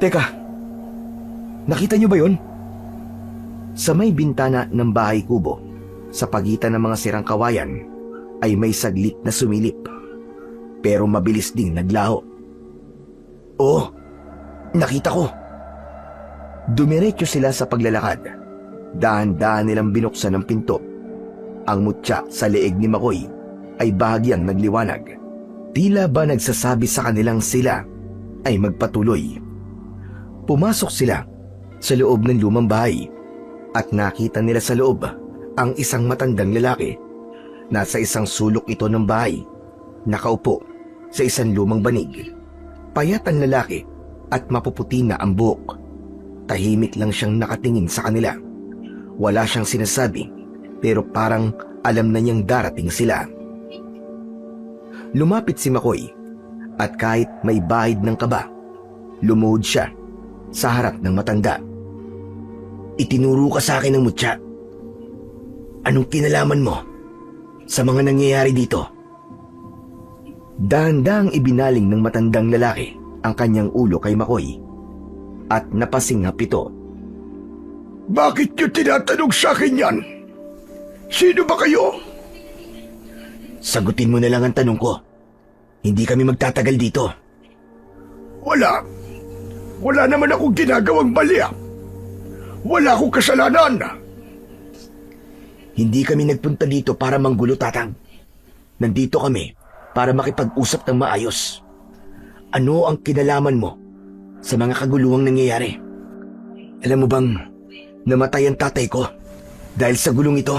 Teka, nakita niyo ba yun? Sa may bintana ng bahay kubo, Sa pagitan ng mga sirang kawayan ay may saglit na sumilip, pero mabilis ding naglaho. Oo, nakita ko. Dumiretso sila sa paglalakad. Dahan-dahan nilang binuksan ang pinto. Ang mutya sa leeg ni Makoy ay bahagyang nagliwanag. Tila ba nagsasabi sa kanilang sila ay magpatuloy. Pumasok sila sa loob ng lumang bahay at nakita nila sa loob ang isang matandang lalaki. Nasa isang sulok ito ng bahay, nakaupo sa isang lumang banig. Payat ang lalaki at mapuputi na ang buhok. Tahimik lang siyang nakatingin sa kanila. Wala siyang sinasabi, pero parang alam na niyang darating sila. Lumapit si Makoy at kahit may bahid ng kaba, lumuhod siya sa harap ng matanda. Itinuro ka sa akin ng mutya. Anong kinalaman mo sa mga nangyayari dito? Dahan-dahang ibinaling ng matandang lalaki ang kanyang ulo kay Makoy at napasinghap ito. Bakit niyo tinatanong sa akin yan? Sino ba kayo? Sagutin mo na lang ang tanong ko. Hindi kami magtatagal dito. Wala. Wala naman akong ginagawang mali. Wala akong kasalanan. Hindi kami nagpunta dito para manggulo, Tatang. Nandito kami para makipag-usap ng maayos. Ano ang kinalaman mo sa mga kaguluhang nangyayari? Alam mo bang namatay ang tatay ko dahil sa gulong ito?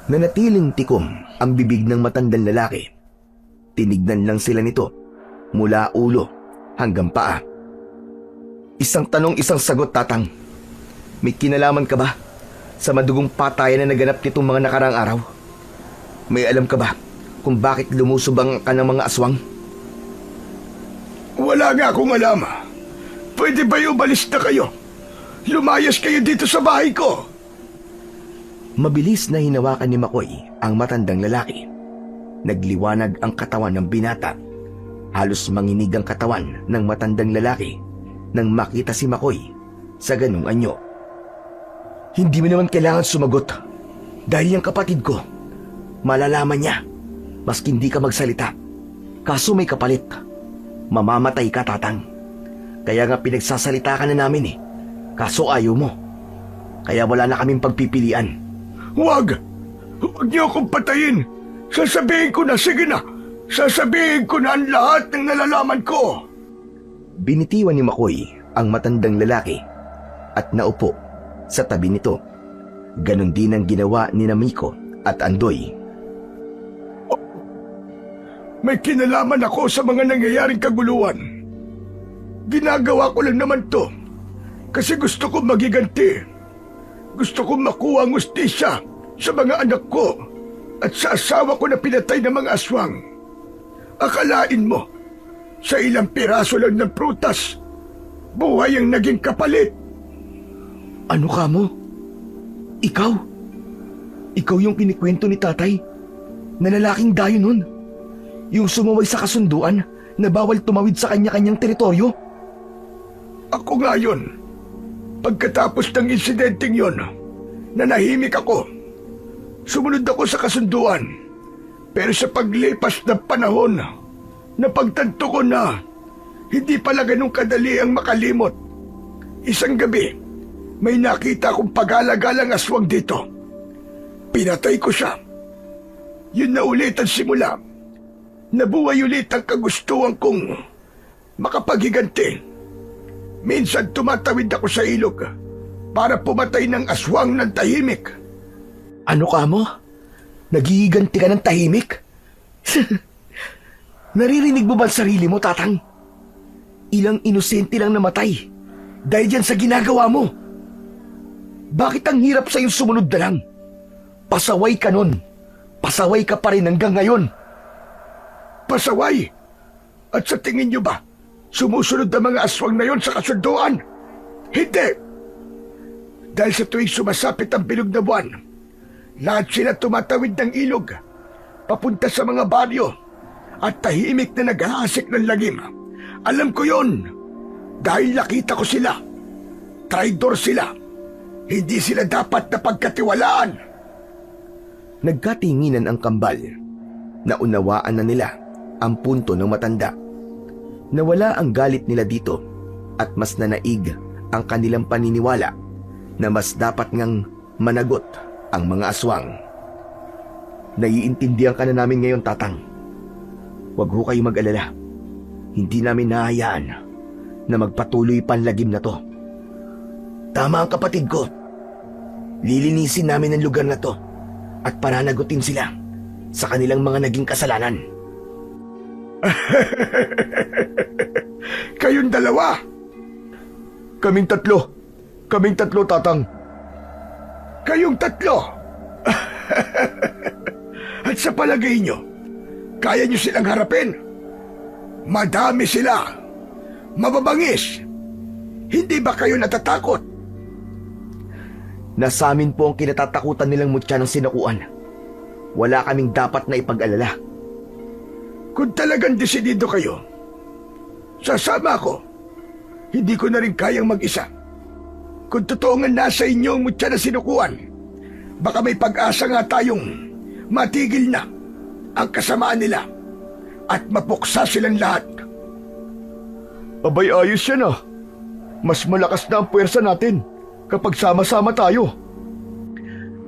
Nanatiling tikom ang bibig ng matandang lalaki. Tinignan lang sila nito mula ulo hanggang paa. Isang tanong, isang sagot, Tatang. May kinalaman ka ba sa madugong patayan na naganap nitong mga nakaraang araw? May alam ka ba kung bakit lumusubang ka ng mga aswang? Wala nga akong alam. Pwede ba umalis na kayo? Lumayas kayo dito sa bahay ko. Mabilis na hinawakan ni Makoy ang matandang lalaki. Nagliwanag ang katawan ng binata. Halos manginig ang katawan ng matandang lalaki nang makita si Makoy sa ganung anyo. Hindi mo naman kailangan sumagot dahil yung kapatid ko, malalaman niya maski hindi ka magsalita. Kaso may kapalit. Mamamatay ka, Tatang. Kaya nga pinagsasalita ka na namin kaso ayaw mo. Kaya wala na kaming pagpipilian. Huwag! Huwag niyo akong patayin! Sasabihin ko na, sige na! Sasabihin ko na ang lahat ng nalalaman ko! Binitiwan ni Makoy ang matandang lalaki at naupo sa tabi nito. Ganon din ang ginawa ni Miko at Andoy. Oh, may kinalaman ako sa mga nangyayaring kaguluhan. Ginagawa ko lang naman to kasi gusto ko magiganti. Gusto kong makuha ang hustisya sa mga anak ko at sa asawa ko na pinatay ng mga aswang. Akalain mo, sa ilang piraso lang ng prutas, buhay ang naging kapalit. Ano ka mo? Ikaw? Ikaw yung kinikwento ni tatay na lalaking dayo nun? Yung sumaway sa kasunduan na bawal tumawid sa kanya-kanyang teritoryo? Ako nga yun. Pagkatapos ng insidenteng yon, nanahimik ako. Sumunod ako sa kasunduan. Pero sa paglipas ng panahon, napagtanto ko na hindi pala ganun kadali ang makalimot. Isang gabi, may nakita akong pag-alagalang aswang dito. Pinatay ko siya. Yun na ulit ang simula. Nabuhay ulit ang kagustuhan kong makapaghiganti. Minsan tumatawid ako sa ilog para pumatay ng aswang ng tahimik. Ano ka mo? Naghihiganti ka ng tahimik? Naririnig mo ba ang sarili mo, Tatang? Ilang inosente lang namatay dahil dyan sa ginagawa mo. Bakit ang hirap sa'yo sumunod na lang? Pasaway ka nun. Pasaway ka pa rin hanggang ngayon. Pasaway? At sa tingin niyo ba, sumusunod ang mga aswang na yon sa kasunduan? Hindi! Dahil sa tuwing sumasapit ang bilog na buwan, lahat sila tumatawid ng ilog, papunta sa mga baryo, at tahimik na naghahasik ng lagim. Alam ko yon, dahil nakita ko sila. Traidor sila. Hindi sila dapat na pagkatiwalaan. Nagkatinginan ang kambal. Naunawaan na nila ang punto ng matanda. Nawala ang galit nila dito at mas nanaig ang kanilang paniniwala na mas dapat ngang managot ang mga aswang. Naiintindihan ka na namin ngayon, Tatang. Huwag ho kayo mag-alala. Hindi namin nahayaan na magpatuloy pa ang lagim na to. Tama ang kapatid ko. Lilinisin namin ang lugar na to at pananagutin sila sa kanilang mga naging kasalanan. Kayong dalawa. Kaming tatlo, Tatang. Kayong tatlo. At sa palagay nyo, kaya nyo silang harapin? Madami sila. Mababangis. Hindi ba kayo natatakot? Nasamin po ang kinatatakutan nilang mutya ng sinakuan. Wala kaming dapat na ipag-alala. Kung talagang desidido kayo, sasama ako. Hindi ko na rin kayang mag-isa. Kung totoo nga nasa inyo ang mutya na sinukuan, baka may pag-asa nga tayong matigil na ang kasamaan nila at mapuksa silang lahat. Abay, ayos yan ah. Mas malakas na ang puwersa natin kapag sama-sama tayo.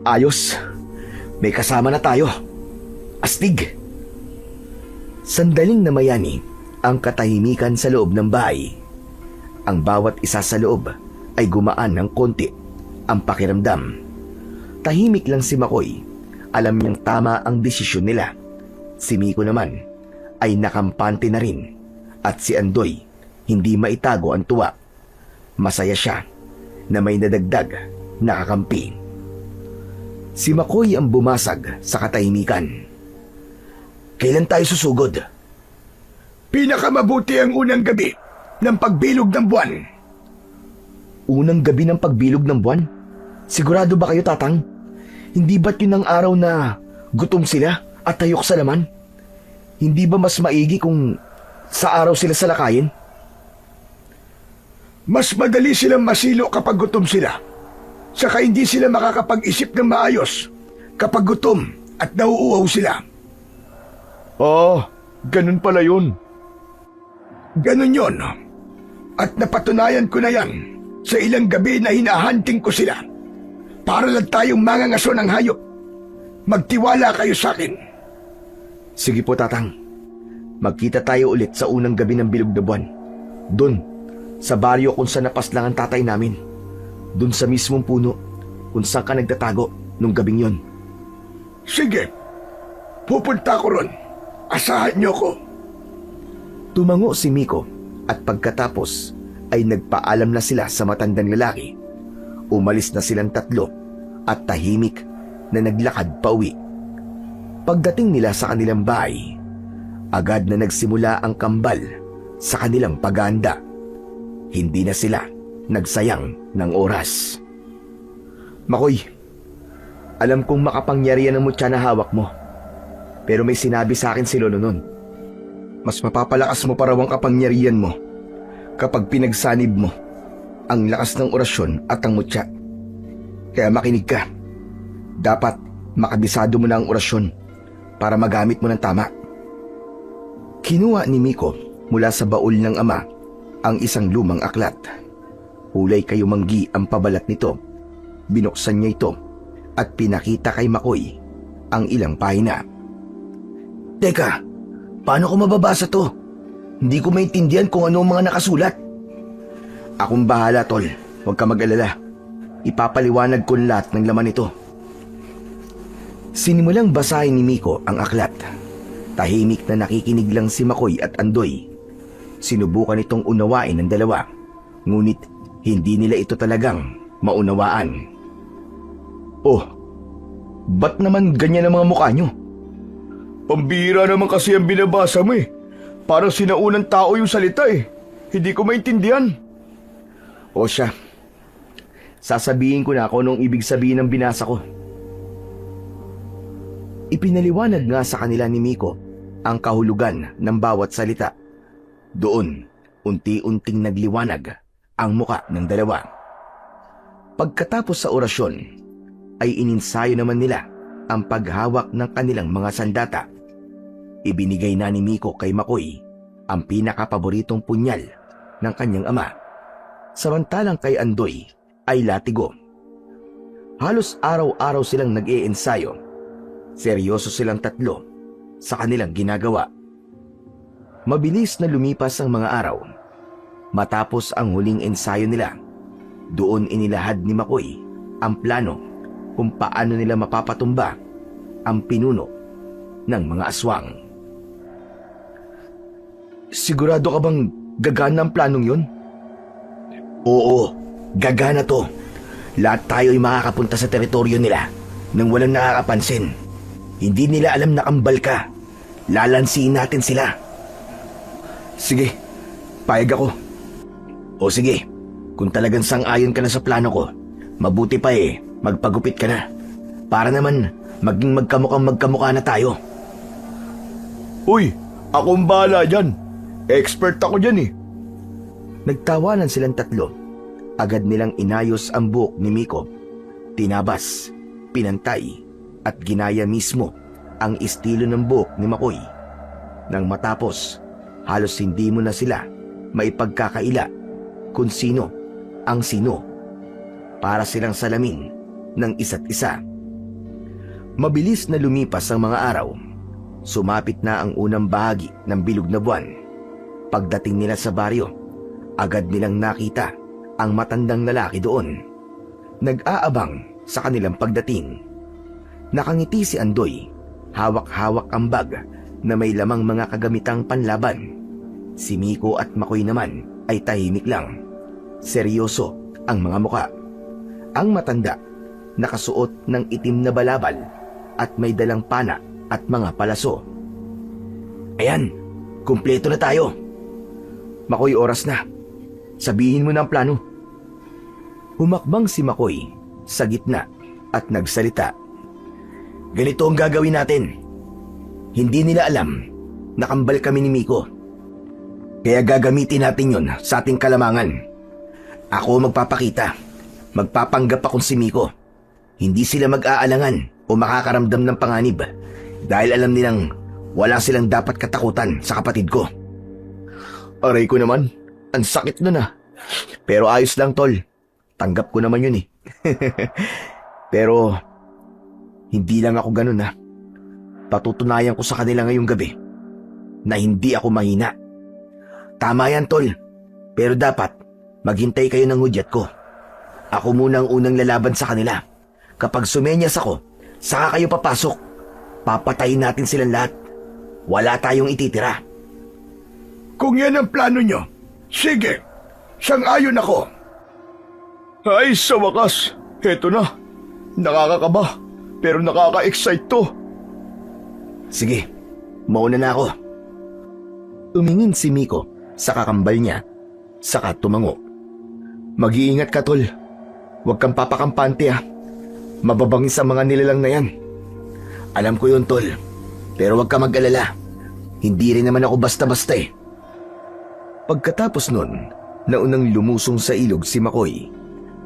Ayos. May kasama na tayo. Astig. Sandaling namayani ang katahimikan sa loob ng bahay. Ang bawat isa sa loob ay gumaan ng konti ang pakiramdam. Tahimik lang si Makoy. Alam niyang tama ang desisyon nila. Si Miko naman ay nakampante na rin. At si Andoy hindi maitago ang tuwa. Masaya siya na may nadagdag na kakampi. Si Makoy ang bumasag sa katahimikan. Kailan tayo susugod? Pinakamabuti ang unang gabi ng pagbilog ng buwan. Unang gabi ng pagbilog ng buwan? Sigurado ba kayo, Tatang? Hindi ba't yun ang araw na gutom sila at tayok sa laman? Hindi ba mas maigi kung sa araw sila salakayin? Mas madali silang masilo kapag gutom sila. Saka hindi sila makakapag-isip ng maayos kapag gutom at nauuhaw sila. Ganun pala yun. Ganun yon. At napatunayan ko na yan sa ilang gabi na hinahunting ko sila. Para lang tayong mangangaso ng hayop. Magtiwala kayo sa akin. Sige po, Tatang. Magkita tayo ulit sa unang gabi ng bilog na buwan. Doon, sa baryo kung saan napaslang ang tatay namin. Doon sa mismong puno kung saan ka nagtatago nung gabing yon. Sige, pupunta ko ron. Asahan niyo ko. Tumango si Miko at pagkatapos ay nagpaalam na sila sa matandang lalaki. Umalis na silang tatlo at tahimik na naglakad pauwi. Pagdating nila sa kanilang bahay, agad na nagsimula ang kambal sa kanilang paghahanda. Hindi na sila nagsayang ng oras. Makoy, alam kong makapangyarihan ang mutya na hawak mo. Pero may sinabi sa akin si Lolo nun. Mas mapapalakas mo pa raw ang kapangyarihan mo kapag pinagsanib mo ang lakas ng orasyon at ang mutya. Kaya makinig ka. Dapat makabisado mo na ang orasyon para magamit mo ng tama. Kinuha ni Miko mula sa baul ng ama ang isang lumang aklat. Hulay kayo manggi ang pabalat nito. Binuksan niya ito at pinakita kay Makoy ang ilang pahina. Teka, paano ko mababasa to? Hindi ko maintindihan kung ano ang mga nakasulat. Akong bahala, Tol. Huwag ka mag-alala. Ipapaliwanag ko lahat ng laman nito. Sinimulang basahin ni Miko ang aklat. Tahimik na nakikinig lang si Makoy at Andoy. Sinubukan itong unawain ng dalawa. Ngunit hindi nila ito talagang maunawaan. Oh, ba't naman ganyan ang mga mukha nyo? Pambira naman kasi ang binabasa mo eh. Parang sinaunang tao yung salita eh. Hindi ko maintindihan. O siya, sasabihin ko na kung anong ibig sabihin ng binasa ko. Ipinaliwanag nga sa kanila ni Miko ang kahulugan ng bawat salita. Doon, unti-unting nagliwanag ang muka ng dalawa. Pagkatapos sa orasyon, ay ininsayo naman nila ang paghawak ng kanilang mga sandata. Ibinigay na ni Miko kay Makoy ang pinakapaboritong punyal ng kanyang ama, samantalang kay Andoy ay latigo. Halos araw-araw silang nag-iensayo. Seryoso silang tatlo sa kanilang ginagawa. Mabilis na lumipas ang mga araw. Matapos ang huling ensayo nila, doon inilahad ni Makoy ang plano kung paano nila mapapatumba ang pinuno ng mga aswang. Sigurado ka bang gagana ang planong yun? Oo, gagana to. Lahat tayo ay makakapunta sa teritoryo nila nang walang nakakapansin. Hindi nila alam na kambal ka. Lalansiin natin sila. Sige, payag ako. O sige, kung talagang sang-ayon ka na sa plano ko, mabuti pa magpagupit ka na. Para naman maging magkamukha na tayo. Uy, akong bahala dyan. Expert ako dyan eh. Nagtawanan silang tatlo. Agad nilang inayos ang buhok ni Miko. Tinabas, pinantay, at ginaya mismo ang estilo ng buhok ni Makoy. Nang matapos, halos hindi mo na sila maipagkakaila kung sino ang sino. Para silang salamin ng isa't isa. Mabilis na lumipas ang mga araw. Sumapit na ang unang bahagi ng bilog na buwan. Pagdating nila sa baryo, agad nilang nakita ang matandang lalaki doon. Nag-aabang sa kanilang pagdating. Nakangiti si Andoy, hawak-hawak ang bag na may lamang mga kagamitang panlaban. Si Miko at Makoy naman ay tahimik lang. Seryoso ang mga muka. Ang matanda, nakasuot ng itim na balabal at may dalang pana at mga palaso. Ayan, kumpleto na tayo. Makoy, oras na. Sabihin mo na ang plano. Humakbang si Makoy sa gitna at nagsalita. Ganito ang gagawin natin. Hindi nila alam na kambal kami ni Miko. Kaya gagamitin natin yon sa ating kalamangan. Ako magpapakita. Magpapanggap akong si Miko. Hindi sila mag-aalangan o makakaramdam ng panganib dahil alam nilang wala silang dapat katakutan sa kapatid ko. Aray ko naman, ang sakit nun ah. Pero ayos lang, tol. Tanggap ko naman yun eh. Pero hindi lang ako ganun ah. Patutunayan ko sa kanila ngayong gabi na hindi ako mahina. Tama yan, tol. Pero dapat maghintay kayo ng hudyat ko. Ako muna ang unang lalaban sa kanila. Kapag sumenyas ako, saka kayo papasok. Papatayin natin silang lahat. Wala tayong ititira. Kung yan ang plano nyo, sige, sang-ayon ako. Ay, sa wakas, heto na. Nakakakaba, pero nakaka-excite to. Sige, mauna na ako. Tumingin si Miko sa kakambal niya, saka tumango. Mag-iingat ka, tol. Huwag kang papakampante ah. Mababangis ang mga nilalang na yan. Alam ko yun, tol. Pero huwag ka mag-alala. Hindi rin naman ako basta-basta eh. Pagkatapos nun, naunang lumusong sa ilog si Makoy.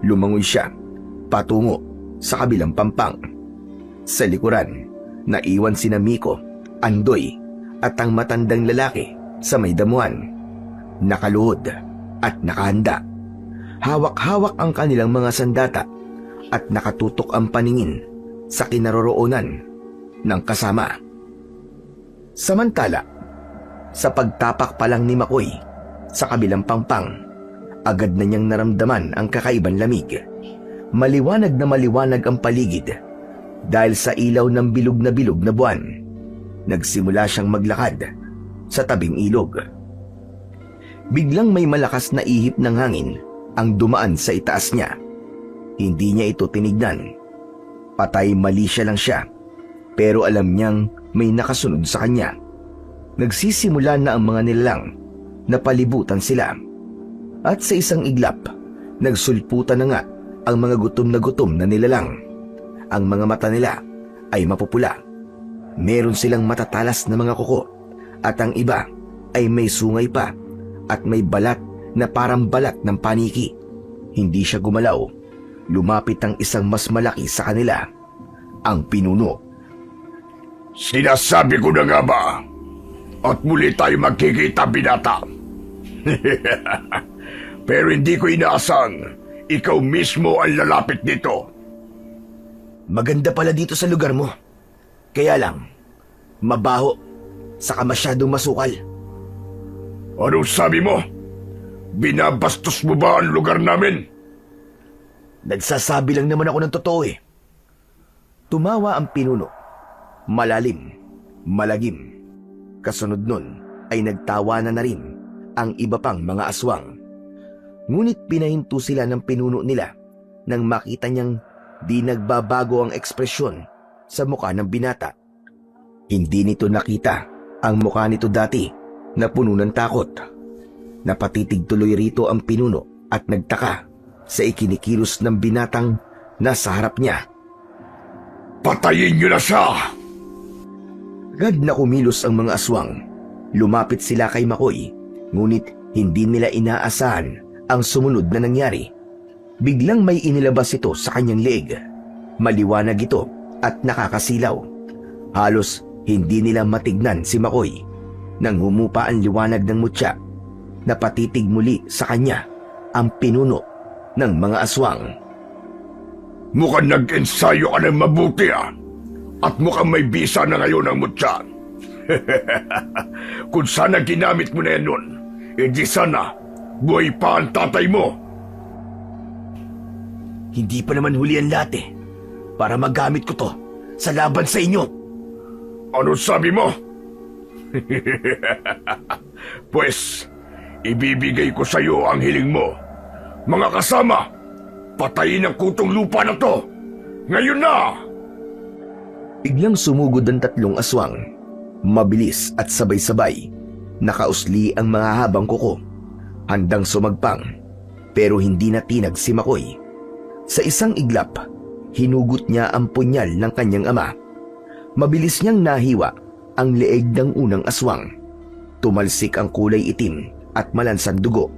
Lumangoy siya, patungo sa kabilang pampang. Sa likuran, naiwan sina Miko, Andoy, at ang matandang lalaki sa may damuhan. Nakaluhod at nakahanda. Hawak-hawak ang kanilang mga sandata at nakatutok ang paningin sa kinaroroonan ng kasama. Samantala, sa pagtapak pa lang ni Makoy sa kabilang pampang, agad na niyang naramdaman ang kakaibang lamig. Maliwanag na maliwanag ang paligid dahil sa ilaw ng bilog na buwan. Nagsimula siyang maglakad sa tabing ilog. Biglang may malakas na ihip ng hangin ang dumaan sa itaas niya. Hindi niya ito tinignan. Patay mali lang siya, pero alam niyang may nakasunod sa kanya. Nagsisimula na ang mga nilalang na palibutan sila. At sa isang iglap, nagsulputan na nga ang mga gutom na nilalang. Ang mga mata nila ay mapupula. Meron silang matatalas na mga kuko at ang iba ay may sungay pa at may balat na parang balat ng paniki. Hindi siya gumalaw lumapit ang isang mas malaki sa kanila, ang pinuno. Sinasabi ko na nga ba? At muli tayo magkikita, binata. Pero hindi ko inaasang ikaw mismo ang lalapit dito. Maganda pala dito sa lugar mo. Kaya lang, mabaho, saka masyadong masukal. Anong sabi mo? Binabastos mo ba ang lugar namin? Nagsasabi lang naman ako ng totoo eh. Tumawa ang pinuno. Malalim, malagim. Kasunod nun ay nagtawanan na rin ang iba pang mga aswang. Ngunit pinahinto sila ng pinuno nila nang makita niyang di nagbabago ang ekspresyon sa mukha ng binata. Hindi nito nakita ang mukha nito dati na puno ng takot. Napatitig tuloy rito ang pinuno at nagtaka sa ikinikilos ng binatang nasa harap niya. Patayin niyo na siya! Agad na kumilos ang mga aswang. Lumapit sila kay Makoy, ngunit hindi nila inaasahan ang sumunod na nangyari. Biglang may inilabas ito sa kanyang leeg. Maliwanag ito at nakakasilaw. Halos hindi nila matignan si Makoy. Nang humupa ang liwanag ng mutya, napatitig muli sa kanya ang pinuno ng mga aswang. Mukhang nag-ensayo ka ng mabuti at mukhang may bisa na ngayon ang mutya. Kung sana ginamit mo na yan nun, hindi sana buhay pa ang tatay mo. Hindi pa naman huli ang lahat eh, para magamit ko to sa laban sa inyo. Ano sabi mo? Pues, ibibigay ko sa iyo ang hiling mo. Mga kasama, patayin ang kutong lupa na to. Ngayon na! Biglang sumugod ang tatlong aswang. Mabilis at sabay-sabay. Nakausli ang mga habang kuko. Handang sumagpang. Pero hindi natinag si Makoy. Sa isang iglap, hinugot niya ang punyal ng kanyang ama. Mabilis niyang nahiwa ang leeg ng unang aswang. Tumalsik ang kulay itim at malansang dugo.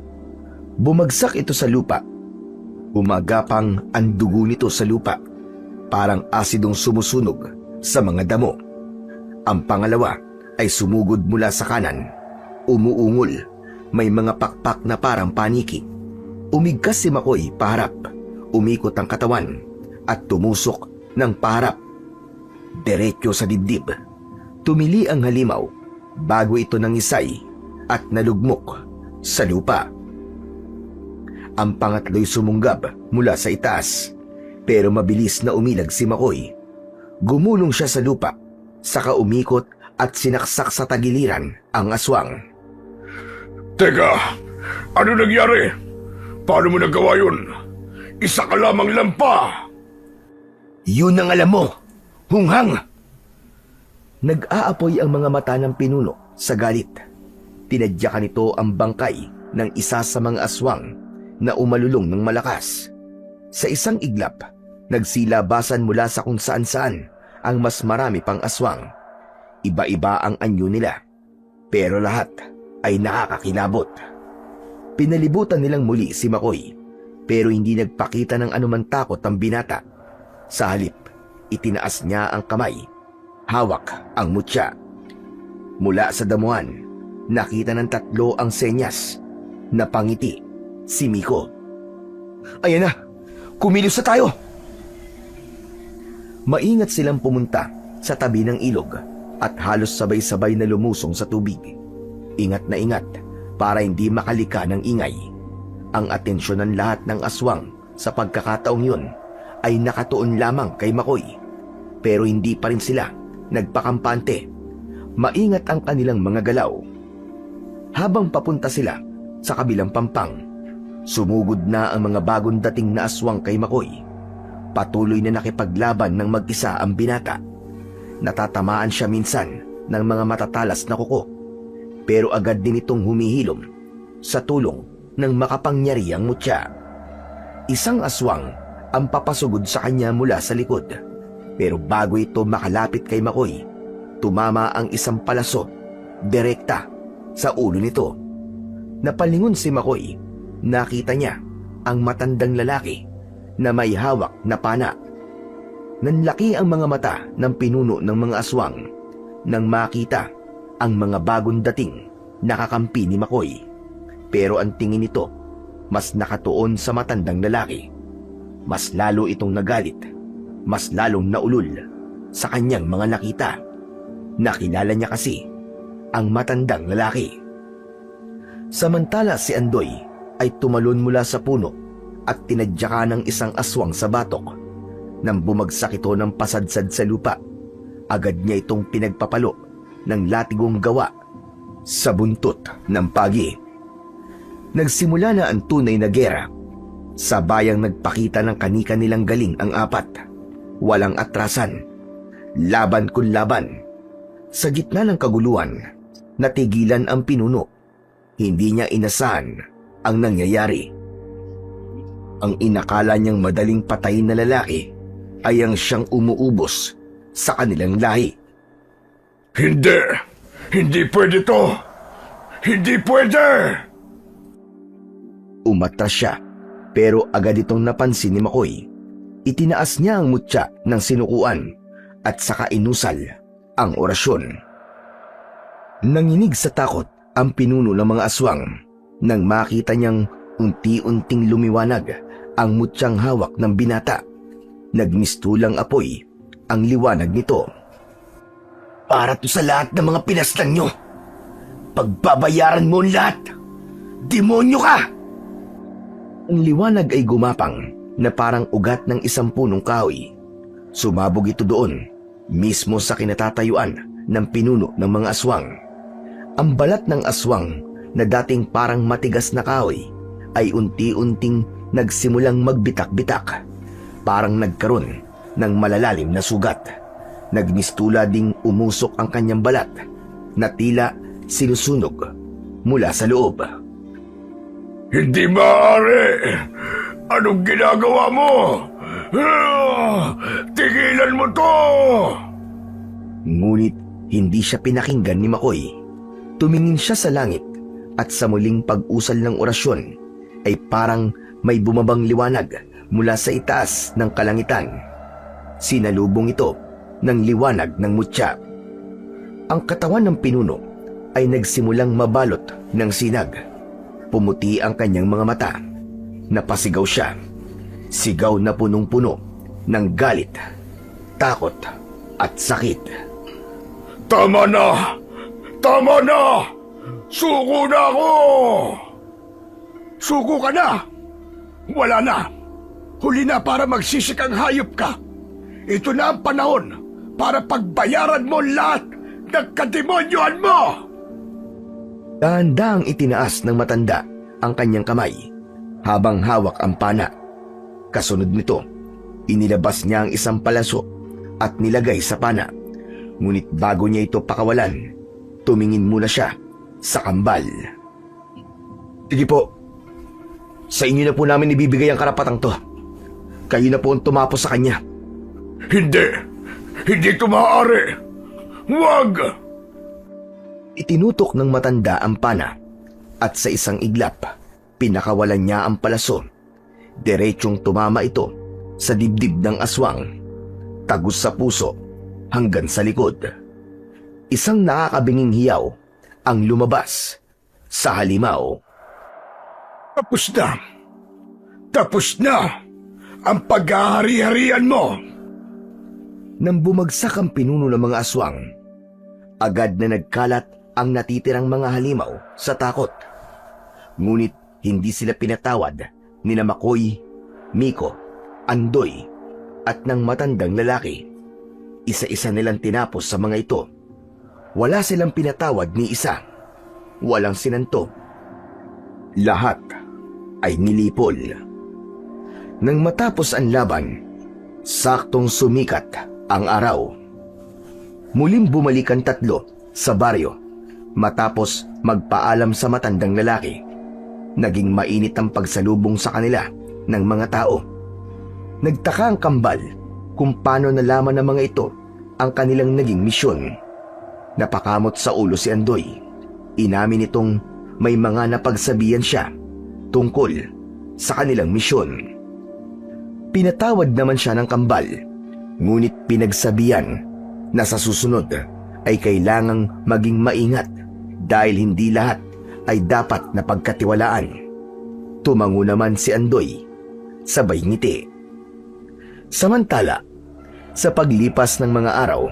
Bumagsak ito sa lupa. Umagapang ang dugo nito sa lupa. Parang asidong sumusunog sa mga damo. Ang pangalawa ay sumugod mula sa kanan. Umuungol. May mga pakpak na parang paniki. Umigkas si Makoy paharap. Umikot ang katawan at tumusok ng paharap. Diretso sa dibdib. Tumili ang halimaw bago ito nangisay at nalugmok sa lupa. Ang pangatlo'y sumunggab mula sa itaas, pero mabilis na umilag si Makoy. Gumulong siya sa lupa, saka umikot at sinaksak sa tagiliran ang aswang. Teka, ano nangyari? Paano mo nagawa yun? Isa ka lamang lampa! Yun ang alam mo, hunghang! Nag-aapoy ang mga mata ng pinuno sa galit. Tinadyakan nito ang bangkay ng isa sa mga aswang na umalulong ng malakas. Sa isang iglap, nagsilabasan mula sa kung saan-saan ang mas marami pang aswang. Iba-iba ang anyo nila, pero lahat ay nakakakilabot. Pinalibutan nilang muli si Makoy, pero hindi nagpakita ng anumang takot ang binata. Sa halip, itinaas niya ang kamay, hawak ang mutya. Mula sa damuhan, nakita ng tatlo ang senyas. Napangiti si Miko. Ayan na, kumilos na tayo! Maingat silang pumunta sa tabi ng ilog at halos sabay-sabay na lumusong sa tubig. Ingat na ingat para hindi makalika ng ingay. Ang atensyon ng lahat ng aswang sa pagkakataong yun ay nakatuon lamang kay Makoy. Pero hindi pa rin sila nagpakampante. Maingat ang kanilang mga galaw. Habang papunta sila sa kabilang pampang, sumugod na ang mga bagong dating na aswang kay Makoy. Patuloy na nakipaglaban ng mag-isa ang binata. Natatamaan siya minsan ng mga matatalas na kuko, pero agad din itong humihilom sa tulong ng makapangyarihang mutya. Isang aswang ang papasugod sa kanya mula sa likod, pero bago ito makalapit kay Makoy, tumama ang isang palaso direkta sa ulo nito. Napalingon si Makoy. Nakita niya ang matandang lalaki na may hawak na pana. Nanlaki ang mga mata ng pinuno ng mga aswang nang makita ang mga bagong dating nakakampi ni Makoy. Pero ang tingin nito mas nakatuon sa matandang lalaki. Mas lalo itong nagalit, mas lalong naulol sa kanyang mga nakita. Nakilala niya kasi ang matandang lalaki. Samantala si Andoy ay tumalon mula sa puno at tinadyakan ng isang aswang sa batok. Nang bumagsak ito ng pasadsad sa lupa, agad niya itong pinagpapalo ng latigong gawa sa buntot ng pagi. Nagsimula na ang tunay na gera. Sa bayang nagpakita ng kani-kanilang galing ang apat. Walang atrasan. Laban kun laban. Sa gitna ng kaguluhan, natigilan ang pinuno. Hindi niya inasahan ang nangyayari. Ang inakala niyang madaling patayin na lalaki ay ang siyang umuubos sa kanilang lahi. Hindi! Hindi pwede to! Hindi pwede! Umatras siya, pero agad itong napansin ni Makoy. Itinaas niya ang mutya ng sinukuan at saka inusal ang orasyon. Nanginig sa takot ang pinuno ng mga aswang nang makita niyang unti-unting lumiwanag ang mutyang hawak ng binata. Nagmistulang apoy ang liwanag nito. Para to sa lahat ng mga pinaslang nyo. Pagbabayaran mo ang lahat. Demonyo ka! Ang liwanag ay gumapang na parang ugat ng isang punong kahoy. Sumabog ito doon, mismo sa kinatatayuan ng pinuno ng mga aswang. Ang balat ng aswang na dating parang matigas na kahoy ay unti-unting nagsimulang magbitak-bitak. Parang nagkaroon ng malalalim na sugat. Nagmistula ding umusok ang kanyang balat na tila sinusunog mula sa loob. Hindi maaari! Anong ginagawa mo? Tigilan mo to! Ngunit hindi siya pinakinggan ni Makoy. Tumingin siya sa langit at sa muling pag-usal ng orasyon ay parang may bumabang liwanag mula sa itaas ng kalangitan. Sinalubong ito ng liwanag ng mutya. Ang katawan ng pinuno ay nagsimulang mabalot ng sinag. Pumuti ang kanyang mga mata. Napasigaw siya. Sigaw na punong-puno ng galit, takot at sakit. Tama na! Tama na! Suko na ako! Suko ka na! Wala na! Huli na para magsisik ang hayop ka! Ito na ang panahon para pagbayaran mo lahat ng kademonyohan mo! Dahan-dahang itinaas ng matanda ang kanyang kamay habang hawak ang pana. Kasunod nito, inilabas niya ang isang palaso at nilagay sa pana. Ngunit bago niya ito pakawalan, tumingin muna siya sa kambal. Sige po, sa inyo na po namin ibibigay ang karapatang to. Kayo na po ang tumapos sa kanya. Hindi! Hindi ito maaari! Huwag! Itinutok ng matanda ang pana at sa isang iglap, pinakawalan niya ang palaso. Diretsyong tumama ito sa dibdib ng aswang, tagos sa puso hanggang sa likod. Isang nakakabinging hiyaw ang lumabas sa halimaw. Tapos na! Tapos na! Ang paghahari-harian mo! Nang bumagsak ang pinuno ng mga aswang, agad na nagkalat ang natitirang mga halimaw sa takot. Ngunit hindi sila pinatawad ni Makoy, Miko, Andoy at ng matandang lalaki. Isa-isa nilang tinapos sa mga ito. Wala silang pinatawad ni isa. Walang sinanto. Lahat ay nilipol. Nang matapos ang laban, saktong sumikat ang araw. Muling bumalik ang tatlo sa baryo matapos magpaalam sa matandang lalaki. Naging mainit ang pagsalubong sa kanila ng mga tao. Nagtaka ang kambal kung paano nalaman ng mga ito ang kanilang naging misyon. Napakamot sa ulo si Andoy. Inamin itong may mga napagsabihan siya tungkol sa kanilang misyon. Pinatawad naman siya ng kambal, ngunit pinagsabihan na sa susunod ay kailangang maging maingat dahil hindi lahat ay dapat na pagkatiwalaan. Tumango naman si Andoy, sabay ngiti. Samantala, sa paglipas ng mga araw,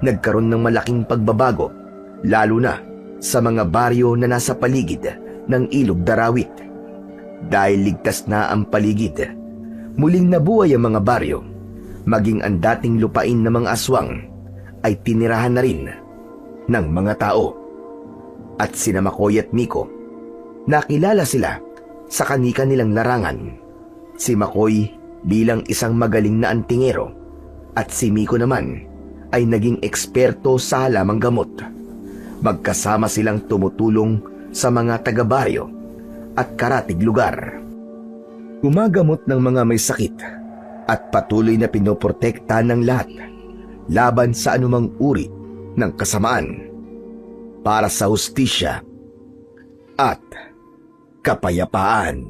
nagkaroon ng malaking pagbabago, lalo na sa mga baryo na nasa paligid ng Ilog Darawit. Dahil ligtas na ang paligid, muling nabuhay ang mga baryo, maging ang dating lupain ng mga aswang ay tinirahan na rin ng mga tao. At sina Makoy at Miko, nakilala sila sa kanika nilang larangan. Si Makoy bilang isang magaling na antingero at si Miko naman ay naging eksperto sa halamang gamot. Magkasama silang tumutulong sa mga taga-baryo at karatig lugar. Gumagamot ng mga may sakit at patuloy na pinoprotekta ng lahat laban sa anumang uri ng kasamaan para sa hustisya at kapayapaan.